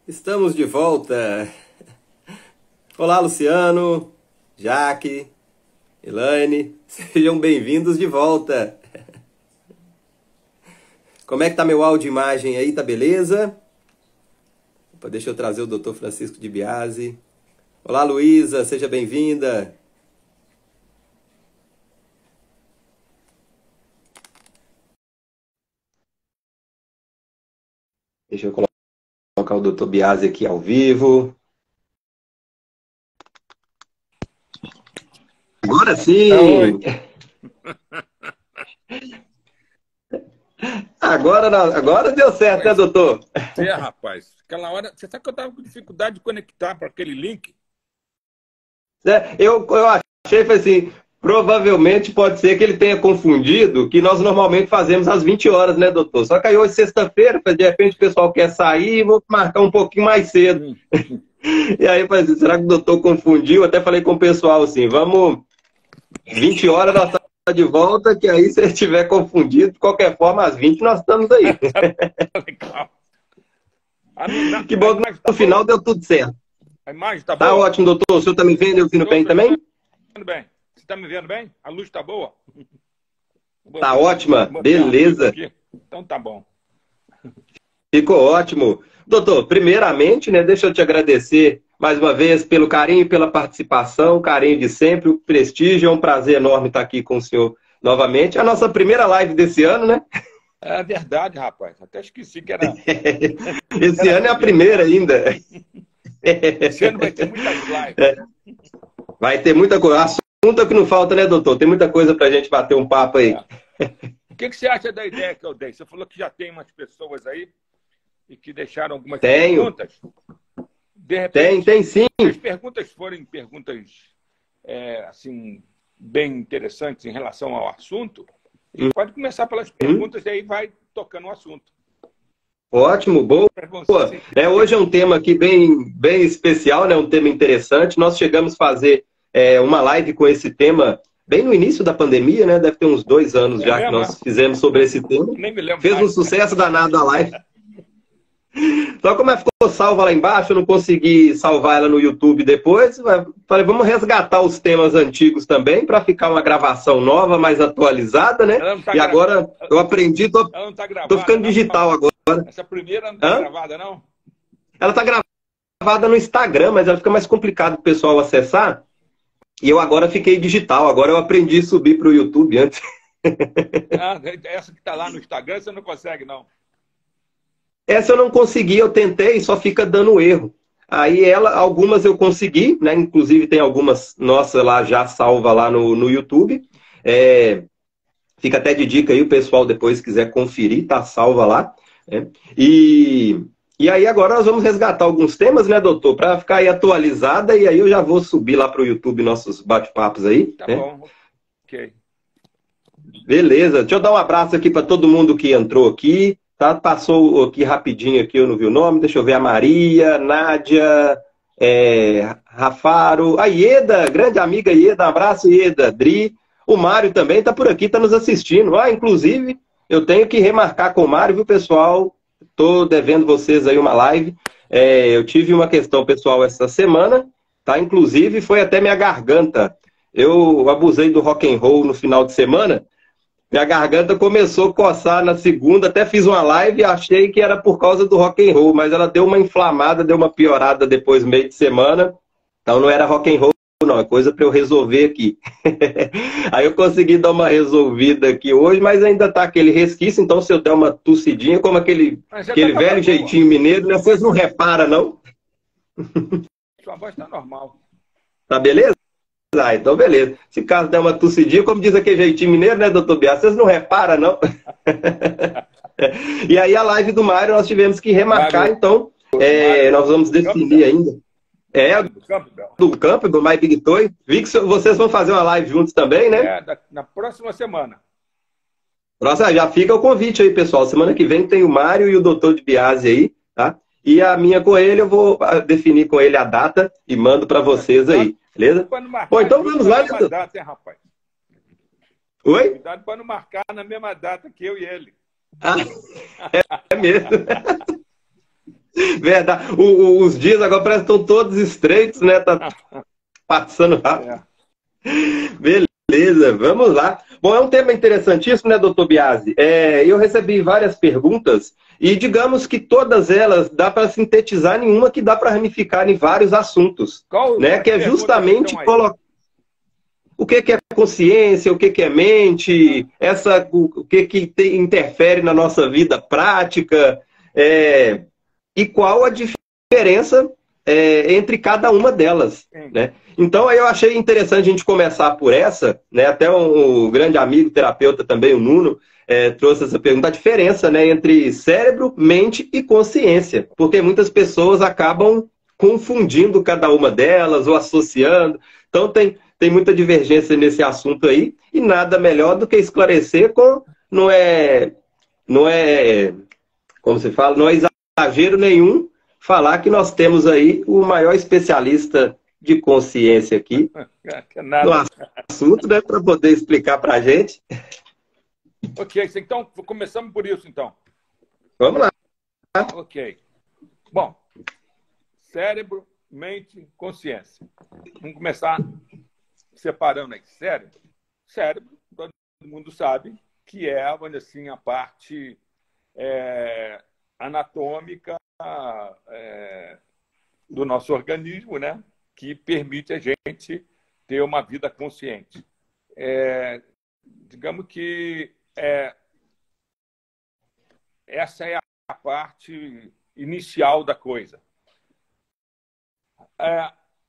Estamos de volta. Olá, Luciano, Jaque, Elaine, sejam bem-vindos de volta. Como é que tá meu áudio e imagem aí? Tá beleza? Opa, deixa eu trazer o Dr. Francisco de Biasi. Olá, Luísa, seja bem-vinda. Deixa eu colocar o Dr. Biasi aqui ao vivo. Agora sim! Oi. Agora deu certo, né, Pois doutor? é, rapaz. Aquela hora. Você sabe que eu estava com dificuldade de conectar para aquele link? Eu achei, foi assim, provavelmente pode ser que ele tenha confundido que nós normalmente fazemos às 20 horas, né, doutor? Só que aí hoje, sexta-feira, de repente o pessoal quer sair, vou marcar um pouquinho mais cedo. Hum. E aí, falei assim, será que o doutor confundiu? Até falei com o pessoal assim, vamos, 20 horas nós estamos de volta, que aí se ele estiver confundido, de qualquer forma, às 20 nós estamos aí. Tá legal. Que A bom que imagem tá no final boa? deu tudo certo. A imagem tá Tá boa? ótimo, doutor. O senhor tá me vendo e ouvindo bem Tô te também? vendo bem. Você tá me vendo bem? A luz tá boa? Tá ótima? Botei a arquivo Beleza. aqui. Então tá bom. Ficou ótimo. Doutor, primeiramente, né, deixa eu te agradecer mais uma vez pelo carinho e pela participação, carinho de sempre, o prestígio, é um prazer enorme estar aqui com o senhor novamente. A nossa primeira live desse ano, né? É verdade, rapaz. Até esqueci que era, Esse era a ano é a primeira. primeira ainda. Esse ano vai ter muitas lives. Vai ter muita coisa. Assunto é que não falta, né, doutor? Tem muita coisa pra gente bater um papo aí. É. O que você acha da ideia que eu dei? Você falou que já tem umas pessoas aí e que deixaram algumas Tenho. perguntas. De repente, Tem sim. se as perguntas forem perguntas assim, bem interessantes em relação ao assunto, a gente pode começar pelas perguntas e aí vai tocando o assunto. Ótimo, boa. Para você. Hoje é um tema aqui bem especial, né? Um tema interessante. Nós chegamos a fazer uma live com esse tema bem no início da pandemia, né? Deve ter uns 2 anos É já que mesmo? nós fizemos sobre esse tema. Nem me lembro Fez um mais. sucesso danado a live. Só como ela ficou salva lá embaixo, eu não consegui salvar ela no YouTube depois. Falei, vamos resgatar os temas antigos também para ficar uma gravação nova, mais atualizada, né? Ela não tá E agora eu aprendi, Ela não está tô gravada, ficando não? digital agora. Essa primeira não está Hã? gravada, não? Ela tá gravada no Instagram, mas ela fica mais complicado o pessoal acessar. E eu agora fiquei digital. Agora eu aprendi a subir para o YouTube antes. Ah, essa que está lá no Instagram você não consegue, não. Essa eu não consegui, eu tentei, só fica dando erro. Aí algumas eu consegui, né? Inclusive tem algumas nossas lá já salva lá no YouTube. Fica até de dica aí, o pessoal depois quiser conferir, tá salva lá. Né? E aí agora nós vamos resgatar alguns temas, né, doutor? Para ficar aí atualizada, e aí eu já vou subir lá para o YouTube nossos bate-papos aí. Tá Né? bom, ok. Beleza, deixa eu dar um abraço aqui para todo mundo que entrou aqui. Tá? Passou aqui rapidinho aqui, eu não vi o nome. Deixa eu ver a Maria, Nádia, Rafaro, a Ieda, grande amiga Ieda, um abraço, Ieda, Dri. O Mário também está por aqui, está nos assistindo. Inclusive, eu tenho que remarcar com o Mário, viu, pessoal? Estou devendo vocês aí uma live. Eu tive uma questão pessoal essa semana, tá? Inclusive, foi até minha garganta. Eu abusei do rock and roll no final de semana. Minha garganta começou a coçar na segunda, até fiz uma live e achei que era por causa do rock and roll, mas ela deu uma inflamada, deu uma piorada depois, meio de semana. Então não era rock and roll, não, é coisa para eu resolver aqui. Aí eu consegui dar uma resolvida aqui hoje, mas ainda tá aquele resquício, então se eu der uma tossidinha, como aquele Mas já velho boa. jeitinho mineiro, depois não repara, não. Sua voz está normal. Tá beleza? Então beleza. Se caso der uma tossidinha, como diz aquele jeitinho mineiro, né, doutor Biá? Vocês não reparam, não? E aí a live do Mário nós tivemos que remarcar, Mário, então nós vamos definir ainda. Do Campbell, do My Big Toy. Vi que vocês vão fazer uma live juntos também, né? Na próxima semana. Nossa, já fica o convite aí, pessoal. Semana que vem tem o Mário e o doutor de Biase aí, tá? E a minha com ele, eu vou definir com ele a data e mando para vocês aí, beleza? Bom, então vamos lá, né? Data, hein, rapaz? Oi? Cuidado para não marcar na mesma data que eu e ele. É mesmo. Verdade. Os dias agora parecem que estão todos estreitos, né? Tá passando rápido. É. Beleza, vamos lá. Bom, é um tema interessantíssimo, né, doutor Biasi? Eu recebi várias perguntas e digamos que todas elas dá para sintetizar nenhuma que dá para ramificar em vários assuntos, né? Que é justamente colocar o que é consciência, o que é mente, o que interfere na nossa vida prática, e qual a diferença entre cada uma delas, né? Então, aí eu achei interessante a gente começar por essa, né? Até um grande amigo, terapeuta também, o Nuno, trouxe essa pergunta, a diferença, né, entre cérebro, mente e consciência, porque muitas pessoas acabam confundindo cada uma delas ou associando. Então, tem muita divergência nesse assunto aí, e nada melhor do que esclarecer não é, como se fala, não é exagero nenhum falar que nós temos aí o maior especialista de consciência aqui no assunto, né, para poder explicar para a gente. Ok, então começamos por isso, então. Vamos lá. Ok. Bom, cérebro, mente, consciência. Vamos começar separando aí. Cérebro, todo mundo sabe que é, vamos dizer assim, a parte anatômica do nosso organismo, né? Que permite a gente ter uma vida consciente. Digamos que essa é a parte inicial da coisa.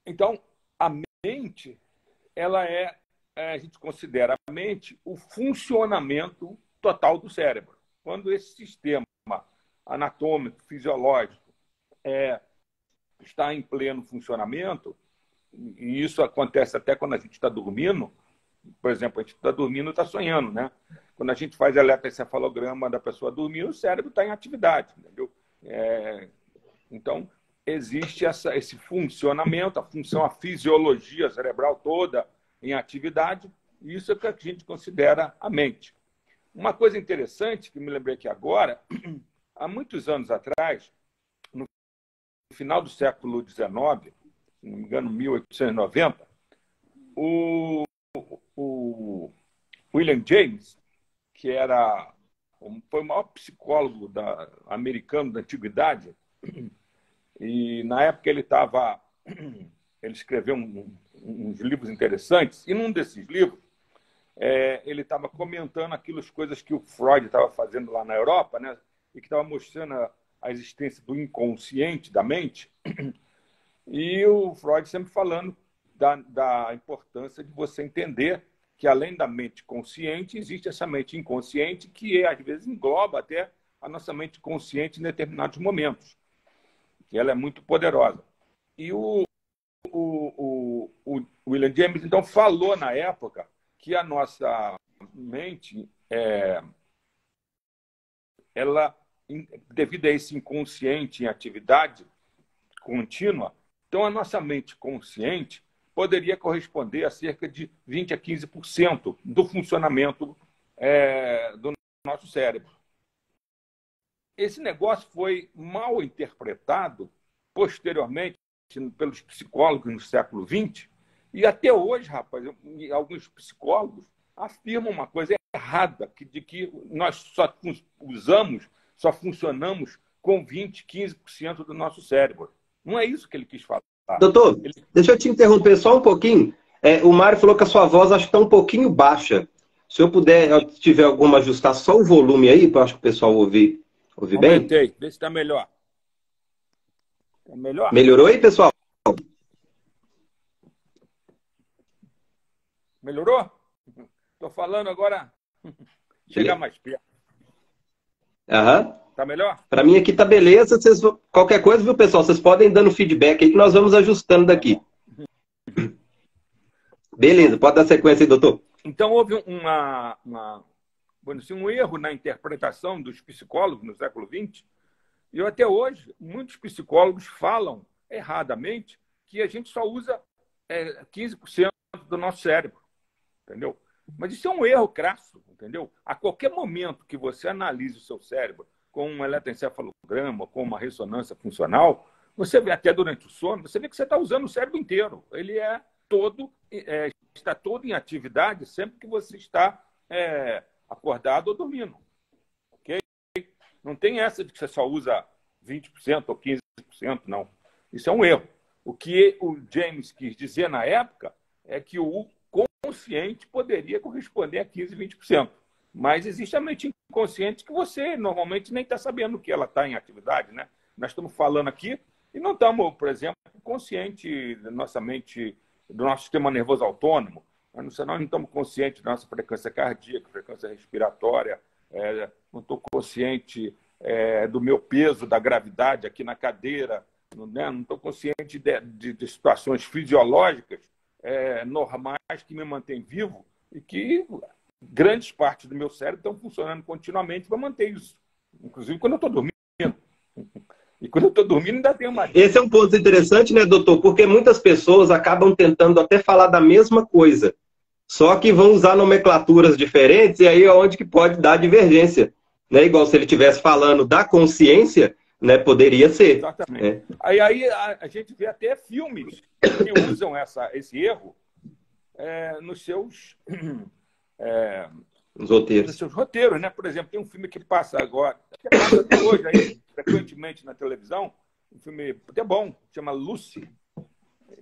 Então, a mente, ela a gente considera a mente o funcionamento total do cérebro. Quando esse sistema anatômico, fisiológico, está em pleno funcionamento, e isso acontece até quando a gente está dormindo. Por exemplo, a gente está dormindo e está sonhando, né? Quando a gente faz eletroencefalograma da pessoa dormindo, o cérebro está em atividade, entendeu? Então, existe esse funcionamento, a fisiologia cerebral toda em atividade, e isso é o que a gente considera a mente. Uma coisa interessante que me lembrei aqui agora, há muitos anos atrás, no final do século XIX, se não me engano, 1890, o William James, que foi o maior psicólogo americano da antiguidade, e na época ele escreveu uns livros interessantes, e num desses livros ele estava comentando as coisas que o Freud estava fazendo lá na Europa, né, e que estava mostrando a existência do inconsciente da mente, e o Freud sempre falando da importância de você entender que, além da mente consciente, existe essa mente inconsciente que, às vezes, engloba até a nossa mente consciente em determinados momentos. E ela é muito poderosa. E o William James, então, falou na época que a nossa mente, ela, devido a esse inconsciente em atividade contínua, então a nossa mente consciente poderia corresponder a cerca de 20% a 15% do funcionamento do nosso cérebro. Esse negócio foi mal interpretado posteriormente pelos psicólogos no século XX, e até hoje, rapaz, alguns psicólogos afirmam uma coisa errada, de que nós só funcionamos com 20%, 15% do nosso cérebro. Não é isso que ele quis falar. Doutor, deixa eu te interromper só um pouquinho. O Mário falou que a sua voz acho que está um pouquinho baixa. Se eu puder, se tiver alguma, ajustar só o volume aí, para acho que o pessoal ouvir bem. Aumentei, vê se está melhor. Está melhor? Melhorou aí, pessoal? Melhorou? Estou falando agora. Chegar mais perto. Aham. Tá melhor? Para mim aqui tá beleza. Qualquer coisa, viu, pessoal? Vocês podem ir dando feedback aí que nós vamos ajustando daqui. Beleza, pode dar sequência aí, doutor. Então, houve um erro na interpretação dos psicólogos no século XX, e até hoje, muitos psicólogos falam erradamente que a gente só usa 15% do nosso cérebro, entendeu? Mas isso é um erro crasso, entendeu? A qualquer momento que você analise o seu cérebro, com um eletroencefalograma, com uma ressonância funcional, você vê até durante o sono, você vê que você está usando o cérebro inteiro. Ele está todo em atividade sempre que você está acordado ou dormindo. Okay? Não tem essa de que você só usa 20% ou 15%, não. Isso é um erro. O que o James quis dizer na época é que o consciente poderia corresponder a 15%, 20%. Mas existe a mente inconsciente que você normalmente nem está sabendo que ela está em atividade, né? Nós estamos falando aqui e não estamos, por exemplo, consciente da nossa mente, do nosso sistema nervoso autônomo. Nós não estamos conscientes da nossa frequência cardíaca, frequência respiratória, não estou consciente do meu peso, da gravidade aqui na cadeira, não estou consciente de situações fisiológicas normais que me mantêm vivo e que grandes partes do meu cérebro estão funcionando continuamente para manter isso. Inclusive quando eu estou dormindo. E quando eu estou dormindo ainda tem uma... Esse é um ponto interessante, né, doutor? Porque muitas pessoas acabam tentando até falar da mesma coisa, só que vão usar nomenclaturas diferentes e aí é onde que pode dar divergência. Né? Igual se ele estivesse falando da consciência, né, poderia ser. Exatamente. Aí a gente vê até filmes que usam esse erro nos seus... Os roteiros. Nos seus roteiros, né? Por exemplo, tem um filme que passa agora, que passa até hoje aí, frequentemente na televisão, um filme até bom, chama Lucy,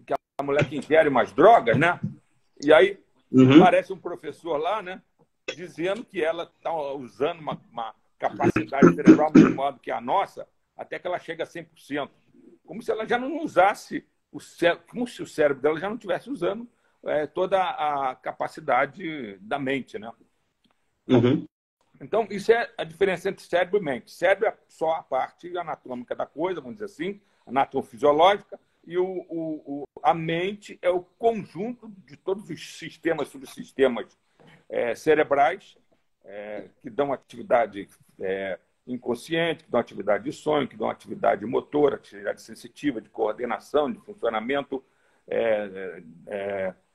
que é uma mulher que ingere umas drogas, né? E aí aparece um professor lá, né? Dizendo que ela está usando uma capacidade cerebral do modo que a nossa, até que ela chega a 100%. Como se ela já não usasse o cérebro, como se o cérebro dela já não estivesse usando toda a capacidade da mente, né? Então, isso é a diferença entre cérebro e mente. Cérebro é só a parte anatômica da coisa, vamos dizer assim, anatomofisiológica, e a mente é o conjunto de todos os sistemas, subsistemas cerebrais que dão atividade inconsciente, que dão atividade de sonho, que dão atividade motora, atividade sensitiva, de coordenação, de funcionamento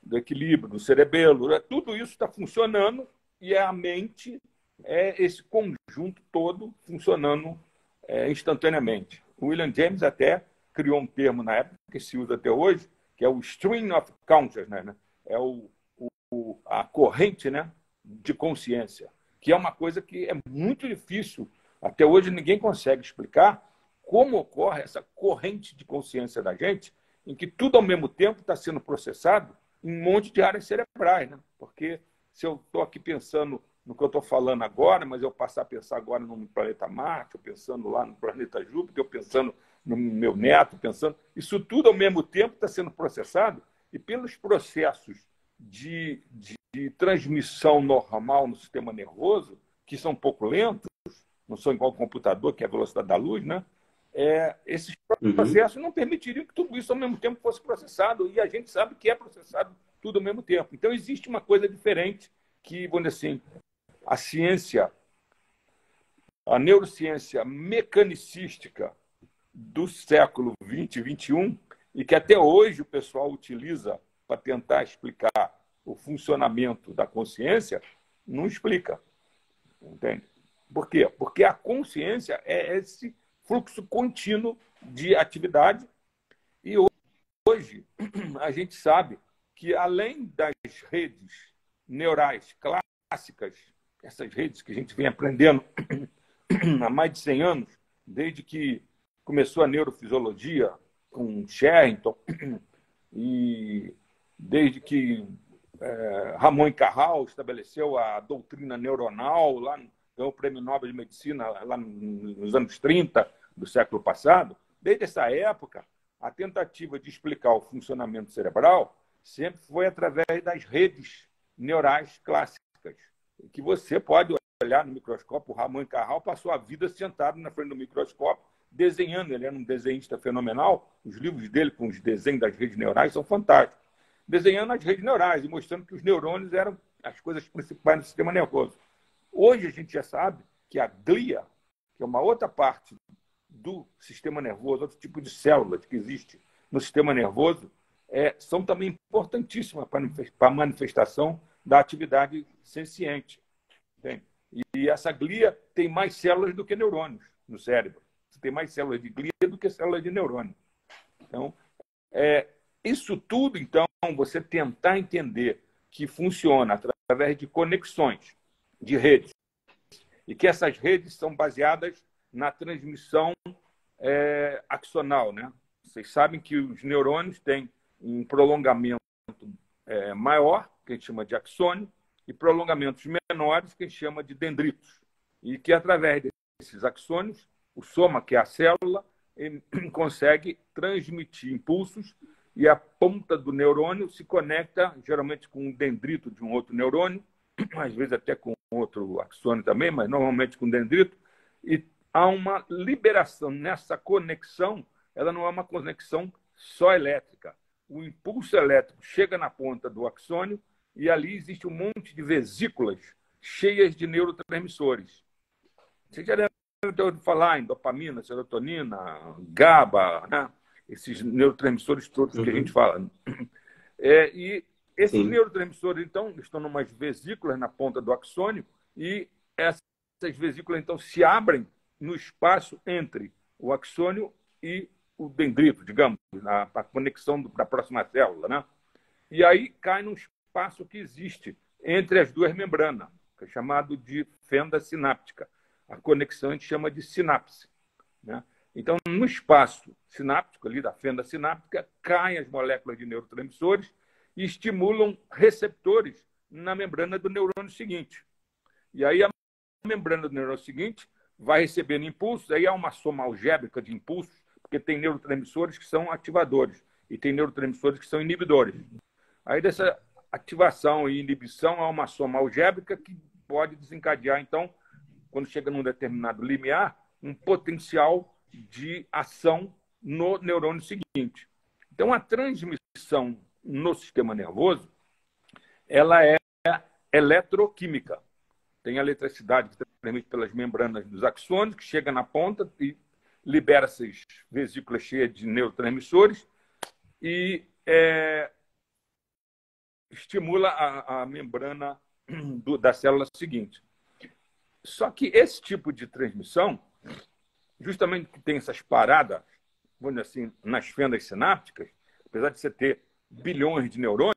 do equilíbrio, do cerebelo. Tudo isso está funcionando e a mente é esse conjunto todo funcionando instantaneamente. O William James até criou um termo na época que se usa até hoje, que é o stream of consciousness, né? É a corrente, né, de consciência, que é uma coisa que é muito difícil. Até hoje ninguém consegue explicar como ocorre essa corrente de consciência da gente, em que tudo ao mesmo tempo está sendo processado em um monte de áreas cerebrais, né? Porque se eu estou aqui pensando no que eu estou falando agora, mas eu passar a pensar agora no planeta Marte, eu pensando lá no planeta Júpiter, eu pensando no meu neto, pensando... Isso tudo, ao mesmo tempo, está sendo processado e pelos processos de transmissão normal no sistema nervoso, que são um pouco lentos, não são igual ao computador, que é a velocidade da luz, né? Esses processos não permitiriam que tudo isso, ao mesmo tempo, fosse processado e a gente sabe que é processado tudo ao mesmo tempo. Então, existe uma coisa diferente que, vamos dizer assim, a ciência, a neurociência mecanicística do século XX e XXI, e que até hoje o pessoal utiliza para tentar explicar o funcionamento da consciência, não explica. Entende? Por quê? Porque a consciência é esse fluxo contínuo de atividade e hoje a gente sabe que, além das redes neurais clássicas, essas redes que a gente vem aprendendo há mais de 100 anos, desde que começou a neurofisiologia com Sherrington e desde que Ramon e Cajal estabeleceu a doutrina neuronal, lá ganhou o Prêmio Nobel de Medicina lá nos anos 30 do século passado. Desde essa época, a tentativa de explicar o funcionamento cerebral sempre foi através das redes neurais clássicas, que você pode olhar no microscópio. O Ramon e Cajal passou a vida sentado na frente do microscópio, desenhando. Ele era um desenhista fenomenal. Os livros dele com os desenhos das redes neurais são fantásticos. Desenhando as redes neurais e mostrando que os neurônios eram as coisas principais do sistema nervoso. Hoje a gente já sabe que a glia, que é uma outra parte do sistema nervoso, outro tipo de célula que existe no sistema nervoso, são também importantíssimas para a manifestação da atividade senciente. Entende? E essa glia tem mais células do que neurônios no cérebro. Você tem mais células de glia do que células de neurônio. Então, isso tudo, então, você tentar entender que funciona através de conexões de redes e que essas redes são baseadas na transmissão axonal, né? Vocês sabem que os neurônios têm um prolongamento maior, que a gente chama de axônio, e prolongamentos menores, que a gente chama de dendritos. E que, através desses axônios, o soma, que é a célula, consegue transmitir impulsos e a ponta do neurônio se conecta, geralmente, com um dendrito de um outro neurônio, às vezes até com outro axônio também, mas normalmente com dendrito, e há uma liberação nessa conexão. Ela não é uma conexão só elétrica. O impulso elétrico chega na ponta do axônio e ali existe um monte de vesículas cheias de neurotransmissores. Você já deve ter ouvido falar em dopamina, serotonina, GABA, né? Esses neurotransmissores todos que a gente fala. E esses neurotransmissores, então, estão em umas vesículas na ponta do axônio e essas vesículas, então, se abrem no espaço entre o axônio e o dendrito, digamos, na conexão da próxima célula, né? E aí cai num espaço que existe entre as duas membranas, que é chamado de fenda sináptica. A conexão a gente chama de sinapse, né? Então, no espaço sináptico ali da fenda sináptica, caem as moléculas de neurotransmissores e estimulam receptores na membrana do neurônio seguinte. E aí a membrana do neurônio seguinte vai recebendo impulsos, aí há uma soma algébrica de impulsos, porque tem neurotransmissores que são ativadores e tem neurotransmissores que são inibidores. Aí dessa ativação e inibição há uma soma algébrica que pode desencadear, então, quando chega num determinado limiar, um potencial de ação no neurônio seguinte. Então, a transmissão no sistema nervoso, ela é eletroquímica. Tem a eletricidade que transmite pelas membranas dos axônios, que chega na ponta e libera essas vesículas cheias de neurotransmissores e estimula a membrana da célula seguinte. Só que esse tipo de transmissão, justamente que tem essas paradas, vamos dizer assim, nas fendas sinápticas, apesar de você ter bilhões de neurônios,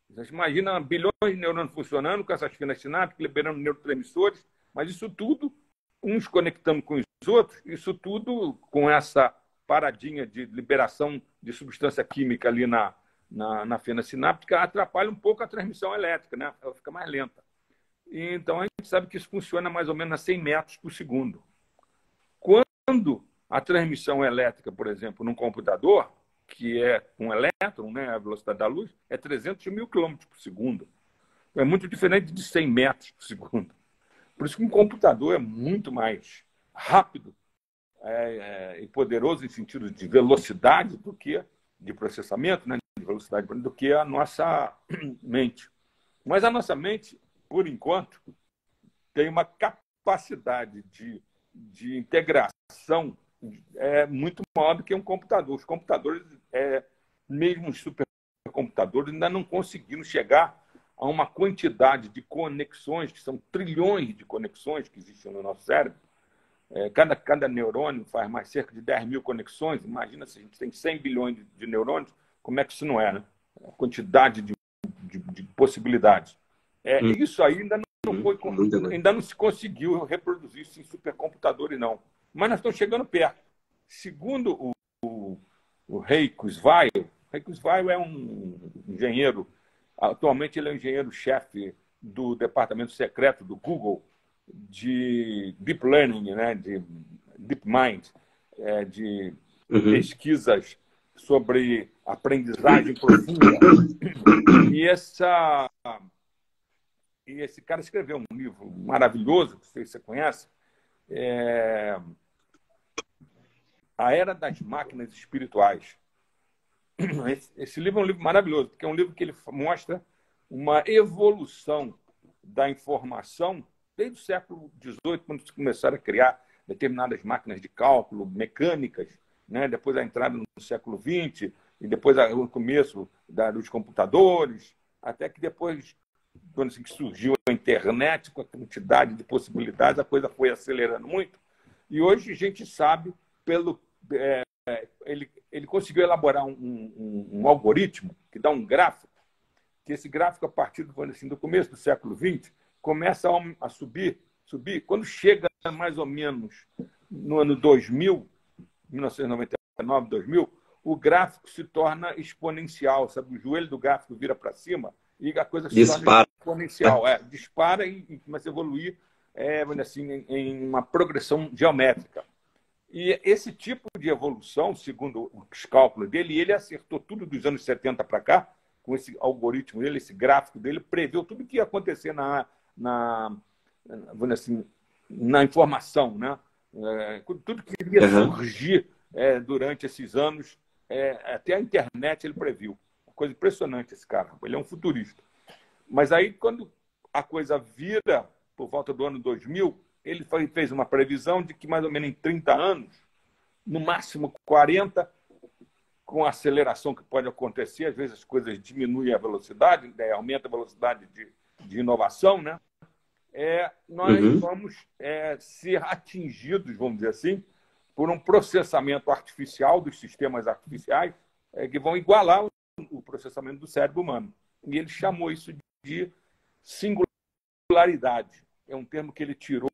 você imagina bilhões de neurônios funcionando com essas fendas sinápticas, liberando neurotransmissores, mas isso tudo, uns conectando com os outros, isso tudo com essa paradinha de liberação de substância química ali na fenda sináptica, atrapalha um pouco a transmissão elétrica, né? Ela fica mais lenta. E, então, a gente sabe que isso funciona mais ou menos a 100 metros por segundo. Quando a transmissão elétrica, por exemplo, num computador, que é um elétron, né, a velocidade da luz, é 300 mil quilômetros por segundo. É muito diferente de 100 metros por segundo. Por isso que um computador é muito mais rápido e poderoso em sentido de velocidade do que de processamento, né, de velocidade, do que a nossa mente. Mas a nossa mente, por enquanto, tem uma capacidade de integração muito maior do que um computador. Os computadores, mesmo os supercomputadores, ainda não conseguiram chegar a uma quantidade de conexões, que são trilhões de conexões que existem no nosso cérebro. Cada neurônio faz mais cerca de 10 mil conexões. Imagina se a gente tem 100 bilhões de neurônios, como é que isso não é, né? A quantidade de possibilidades. Isso aí ainda não se conseguiu reproduzir isso em supercomputadores, não. Mas nós estamos chegando perto. Segundo o Ray Kurzweil é um engenheiro, atualmente ele é um engenheiro-chefe do departamento secreto do Google de Deep Learning, né, de Deep Mind, de pesquisas sobre aprendizagem profunda. E esse cara escreveu um livro maravilhoso, que você conhece, A Era das Máquinas Espirituais. Esse livro é um livro maravilhoso, porque é um livro que ele mostra uma evolução da informação desde o século XVIII, quando se começaram a criar determinadas máquinas de cálculo mecânicas, né? Depois a entrada no século XX, e depois o começo dos computadores, até que depois, quando surgiu a internet, com a quantidade de possibilidades, a coisa foi acelerando muito. E hoje a gente sabe, ele conseguiu elaborar um algoritmo que dá um gráfico, que esse gráfico, a partir do começo do século XX, começa a subir. Quando chega mais ou menos no ano 2000, 1999, 2000, o gráfico se torna exponencial, sabe? O joelho do gráfico vira para cima e a coisa se torna exponencial. Dispara e começa a evoluir assim, em uma progressão geométrica. E esse tipo de evolução, segundo os cálculos dele, ele acertou tudo dos anos 70 para cá, com esse algoritmo dele, esse gráfico dele, preveu tudo o que ia acontecer vamos dizer assim, na informação, né? Tudo que iria surgir durante esses anos, até a internet ele previu. Uma coisa impressionante esse cara, ele é um futurista. Mas aí, quando a coisa vira, por volta do ano 2000, ele fez uma previsão de que mais ou menos em 30 anos, no máximo 40, com a aceleração que pode acontecer, às vezes as coisas diminuem a velocidade, aumenta a velocidade de inovação, né? Nós vamos ser atingidos, vamos dizer assim, por um processamento artificial dos sistemas artificiais que vão igualar o processamento do cérebro humano. E ele chamou isso de singularidade. É um termo que ele tirou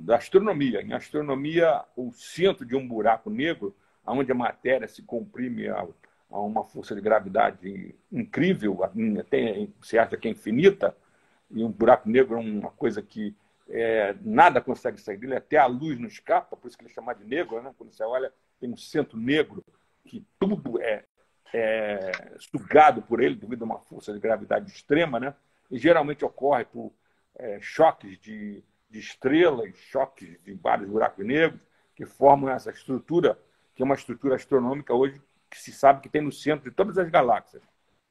da astronomia. Em astronomia, o centro de um buraco negro, onde a matéria se comprime a uma força de gravidade incrível, até se acha que é infinita, e um buraco negro é uma coisa que nada consegue sair dele, até a luz não escapa, por isso que ele é chamado de negro, né? Quando você olha, tem um centro negro que tudo é sugado por ele devido a uma força de gravidade extrema, né? E geralmente ocorre por choques de estrelas, choques de vários buracos negros, que formam essa estrutura, que é uma estrutura astronômica hoje que se sabe que tem no centro de todas as galáxias.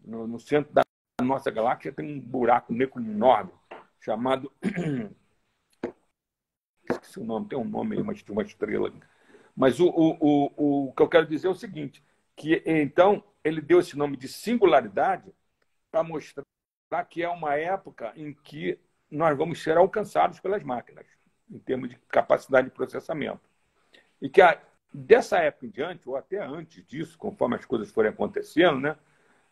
No centro da nossa galáxia tem um buraco negro enorme, chamado... Esqueci o nome, tem um nome aí, uma estrela. Mas o que eu quero dizer é o seguinte, que então ele deu esse nome de singularidade para mostrar que é uma época em que nós vamos ser alcançados pelas máquinas, em termos de capacidade de processamento. E que dessa época em diante, ou até antes disso, conforme as coisas forem acontecendo, né,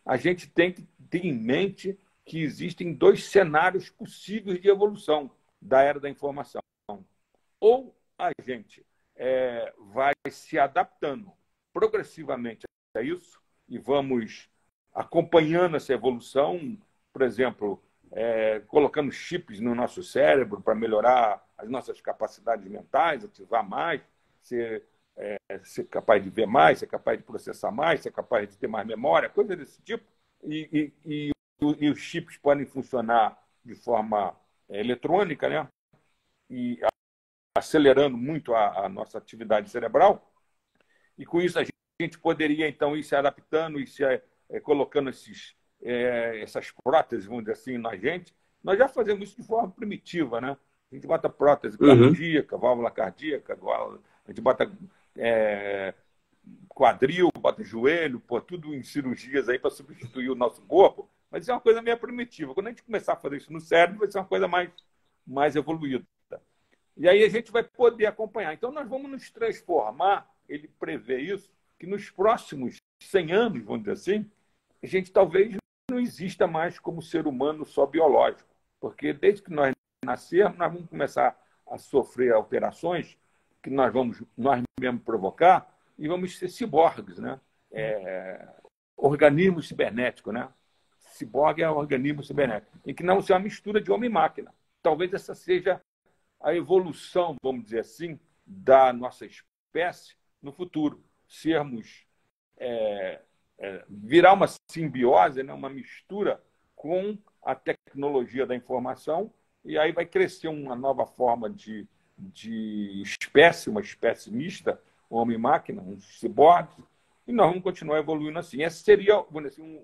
a gente tem que ter em mente que existem dois cenários possíveis de evolução da era da informação. Ou a gente vai se adaptando progressivamente a isso e vamos acompanhando essa evolução, por exemplo, colocando chips no nosso cérebro para melhorar as nossas capacidades mentais, ativar mais, ser capaz de ver mais, ser capaz de processar mais, ser capaz de ter mais memória, coisas desse tipo. E os chips podem funcionar de forma eletrônica, né? E acelerando muito a nossa atividade cerebral. E com isso a gente poderia, então, ir se adaptando e se colocando essas próteses, vamos dizer assim, na gente. Nós já fazemos isso de forma primitiva, né? A gente bota prótese cardíaca, válvula cardíaca, a gente bota quadril, bota joelho, tudo em cirurgias aí para substituir o nosso corpo. Mas isso é uma coisa meio primitiva. Quando a gente começar a fazer isso no cérebro, vai ser uma coisa mais evoluída. E aí a gente vai poder acompanhar. Então, nós vamos nos transformar, ele prevê isso, que nos próximos 100 anos, vamos dizer assim, a gente talvez não exista mais como ser humano só biológico. Porque desde que nós nascermos, nós vamos começar a sofrer alterações que nós mesmos provocar e vamos ser ciborgues, né? Organismos cibernéticos, né? Ciborgue é um organismo cibernético, em que não é uma mistura de homem e máquina. Talvez essa seja a evolução, vamos dizer assim, da nossa espécie no futuro. Virar uma simbiose, né? Uma mistura com a tecnologia da informação, e aí vai crescer uma nova forma de espécie, uma espécie mista, homem e máquina, um ciborgue, e nós vamos continuar evoluindo assim. Esse seria, vamos dizer assim,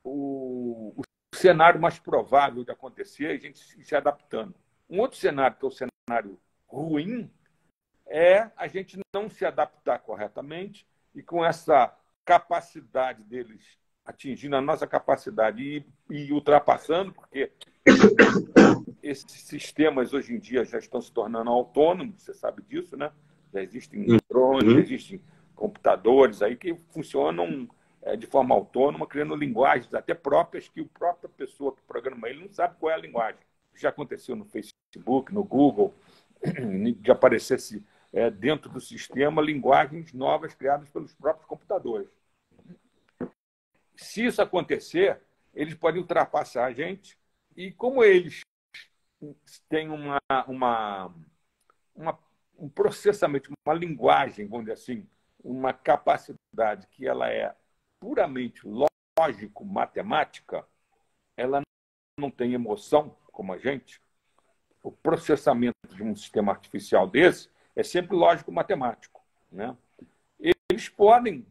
o cenário mais provável de acontecer, a gente se adaptando. Um outro cenário, que é o cenário ruim, é a gente não se adaptar corretamente e com essa capacidade deles atingindo a nossa capacidade e ultrapassando, porque Esses sistemas, hoje em dia, já estão se tornando autônomos, você sabe disso, né? Já existem drones, já existem computadores aí que funcionam de forma autônoma, criando linguagens até próprias que a própria pessoa que programa ele não sabe qual é a linguagem. Já aconteceu no Facebook, no Google, de aparecesse dentro do sistema linguagens novas criadas pelos próprios computadores. Se isso acontecer, eles podem ultrapassar a gente e, como eles têm um processamento, uma linguagem, vamos dizer assim, uma capacidade que ela é puramente lógico-matemática, ela não tem emoção como a gente. O processamento de um sistema artificial desse é sempre lógico-matemático, né? Eles podem,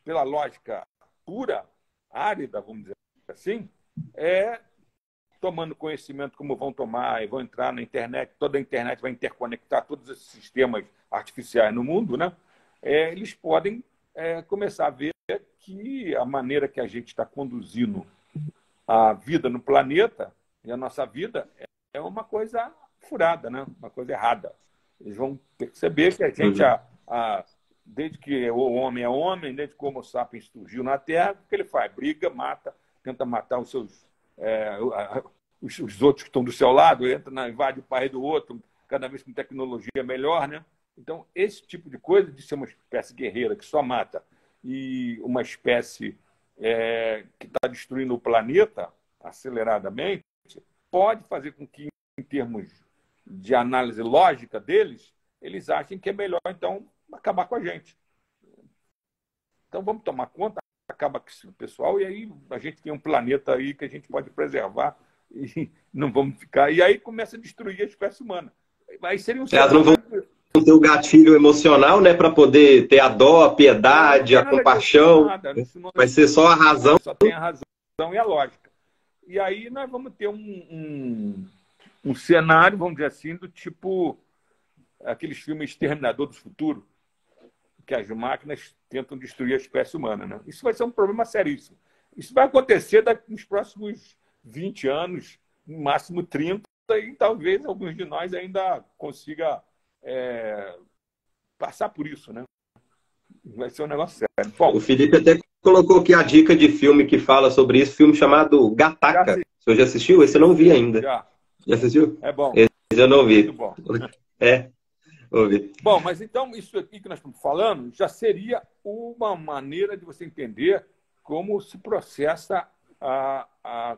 pela lógica pura, árida, vamos dizer assim, tomando conhecimento como vão tomar e vão entrar na internet, toda a internet vai interconectar todos esses sistemas artificiais no mundo, né? Eles podem começar a ver que a maneira que a gente está conduzindo a vida no planeta e a nossa vida é uma coisa furada, né? Uma coisa errada. Eles vão perceber que a gente, desde que o homem é homem, desde que o Homo sapiens surgiu na Terra, o que ele faz? Briga, mata, tenta matar os outros que estão do seu lado, invade o país do outro, cada vez com tecnologia melhor, né? Então, esse tipo de coisa, de ser uma espécie guerreira que só mata e uma espécie que está destruindo o planeta aceleradamente, pode fazer com que, em termos de análise lógica deles, eles achem que é melhor, então, acabar com a gente. Então, vamos tomar conta, acaba com esse pessoal, e aí a gente tem um planeta aí que a gente pode preservar e não vamos ficar... E aí começa a destruir a espécie humana. Aí seria um cenário... ter o gatilho emocional, né, para poder ter a dó, a piedade, a compaixão. Vai ser só a razão. Só tem a razão e a lógica. E aí nós vamos ter um cenário, vamos dizer assim, do tipo aqueles filmes Exterminador do Futuro, que as máquinas tentam destruir a espécie humana, né? Isso vai ser um problema seríssimo. Isso vai acontecer nos próximos 20 anos, no máximo 30, e talvez alguns de nós ainda consiga passar por isso, né? Vai ser um negócio sério. Bom, o Felipe até colocou aqui a dica de filme que fala sobre isso, filme chamado Gattaca. Você já assistiu? Esse eu não vi ainda. Já assistiu? É bom. Esse eu não vi. Muito bom. Ouvi. Bom, mas então isso aqui que nós estamos falando já seria uma maneira de você entender como se processa a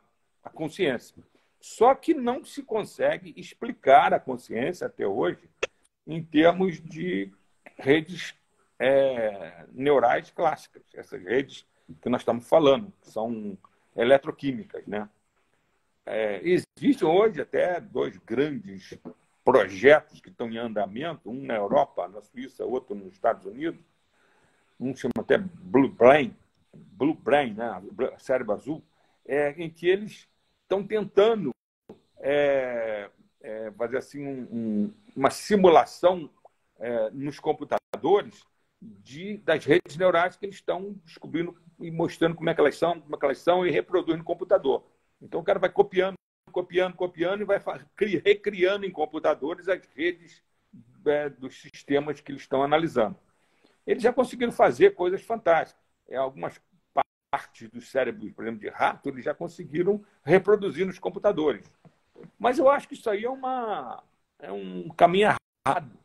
consciência. Só que não se consegue explicar a consciência até hoje em termos de redes neurais clássicas, essas redes que nós estamos falando, que são eletroquímicas, né? Existem hoje até 2 grandes projetos que estão em andamento, um na Europa, na Suíça, outro nos Estados Unidos, um chama até Blue Brain, né? Cérebro azul, em que eles estão tentando fazer assim uma simulação nos computadores das redes neurais que eles estão descobrindo e mostrando como é que elas são e reproduzem no computador. Então o cara vai copiando e vai recriando em computadores as redes dos sistemas que eles estão analisando. Eles já conseguiram fazer coisas fantásticas. Algumas partes dos cérebros, por exemplo, de rato, eles já conseguiram reproduzir nos computadores. Mas eu acho que isso aí é um caminho errado,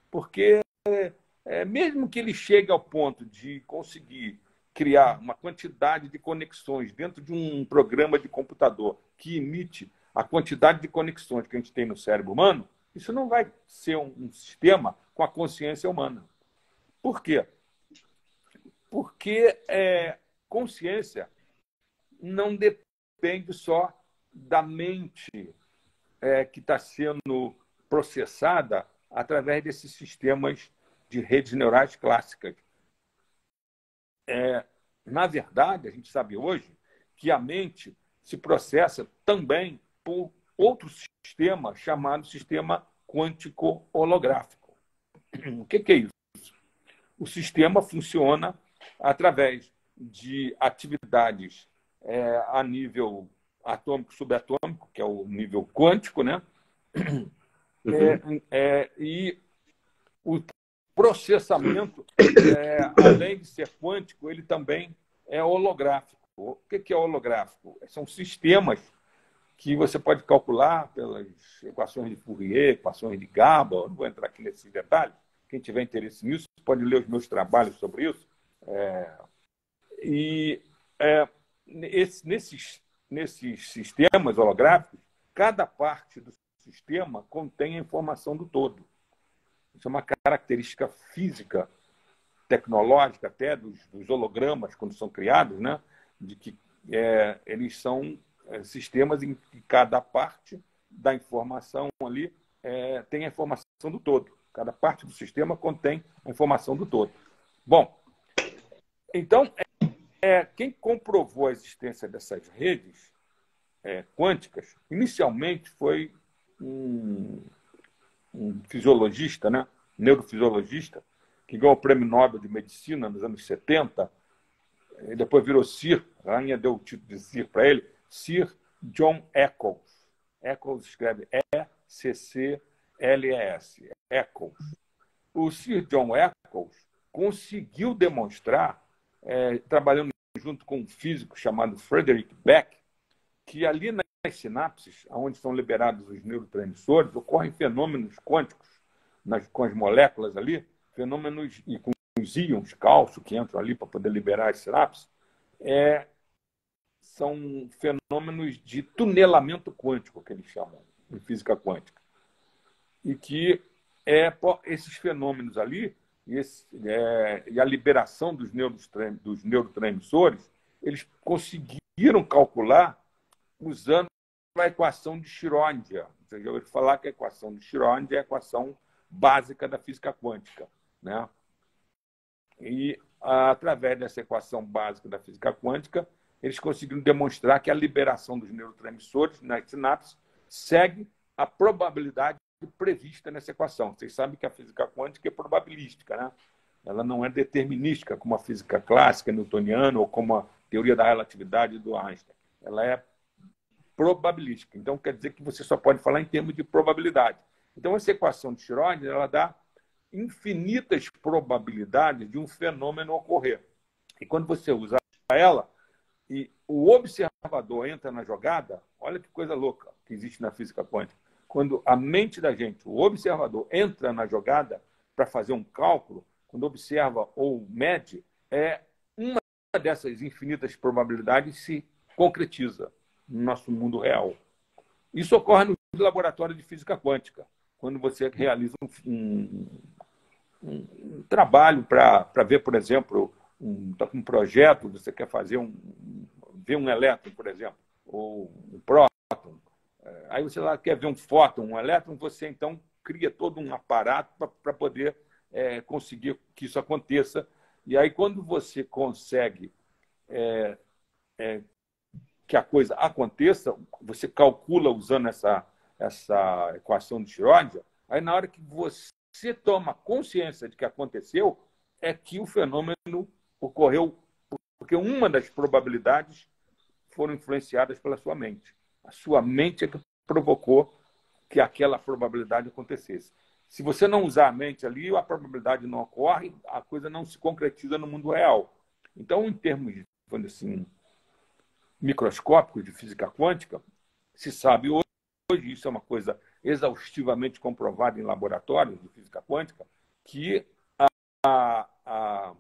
porque mesmo que ele chegue ao ponto de conseguir criar uma quantidade de conexões dentro de um programa de computador que imite a quantidade de conexões que a gente tem no cérebro humano, isso não vai ser um sistema com a consciência humana. Por quê? Porque consciência não depende só da mente que está sendo processada através desses sistemas de redes neurais clássicas. Na verdade, a gente sabe hoje que a mente se processa também por outro sistema chamado sistema quântico holográfico. O que é isso? O sistema funciona através de atividades a nível atômico, subatômico, que é o nível quântico, né? Uhum. E o processamento, além de ser quântico, ele também é holográfico. O que é holográfico? São sistemas que você pode calcular pelas equações de Fourier, equações de Gabor. Eu não vou entrar aqui nesses detalhes. Quem tiver interesse nisso pode ler os meus trabalhos sobre isso. E nesses sistemas holográficos, cada parte do sistema contém a informação do todo. Isso é uma característica física, tecnológica até, dos hologramas, quando são criados, né? De que eles são sistemas em que cada parte da informação ali tem a informação do todo. Cada parte do sistema contém a informação do todo. Bom, então, quem comprovou a existência dessas redes quânticas, inicialmente foi um fisiologista, né? Neurofisiologista, que ganhou o Prêmio Nobel de Medicina nos anos 70, e depois virou Sir, a rainha deu o título de Sir para ele, Sir John Eccles. Eccles escreve E-C-C-L-E-S, Eccles. O Sir John Eccles conseguiu demonstrar, trabalhando junto com um físico chamado Frederick Beck, que ali nas sinapses, onde são liberados os neurotransmissores, ocorrem fenômenos quânticos com as moléculas ali, fenômenos e com os íons cálcio que entram ali para poder liberar as sinapses, são fenômenos de tunelamento quântico, que eles chamam, em física quântica. E que esses fenômenos ali, e a liberação dos neurotransmissores, eles conseguiram calcular usando a equação de Schrödinger. Você já ouviu falar que a equação de Schrödinger é a equação básica da física quântica, né? E, através dessa equação básica da física quântica, eles conseguiram demonstrar que a liberação dos neurotransmissores nas sinapses segue a probabilidade prevista nessa equação. Vocês sabem que a física quântica é probabilística, né? Ela não é determinística, como a física clássica newtoniana ou como a teoria da relatividade do Einstein. Ela é probabilística. Então, quer dizer que você só pode falar em termos de probabilidade. Então, essa equação de Schrödinger, ela dá infinitas probabilidades de um fenômeno ocorrer. E quando você usa ela e o observador entra na jogada, olha que coisa louca que existe na física quântica. Quando a mente da gente, o observador, entra na jogada para fazer um cálculo, quando observa ou mede, uma dessas infinitas probabilidades se concretiza no nosso mundo real. Isso ocorre no laboratório de física quântica, quando você realiza um trabalho para ver, por exemplo, um projeto, você quer fazer ver um elétron, por exemplo, ou um próton. Aí você lá quer ver um fóton, um elétron, você então cria todo um aparato para poder conseguir que isso aconteça. E aí, quando você consegue que a coisa aconteça, você calcula usando essa equação de Schrödinger, aí na hora que você toma consciência de que aconteceu, é que o fenômeno ocorreu, porque uma das probabilidades foram influenciadas pela sua mente. A sua mente é que provocou que aquela probabilidade acontecesse. Se você não usar a mente ali, a probabilidade não ocorre, a coisa não se concretiza no mundo real. Então, em termos de, assim, microscópicos de física quântica, se sabe hoje, isso é uma coisa exaustivamente comprovada em laboratórios de física quântica, que a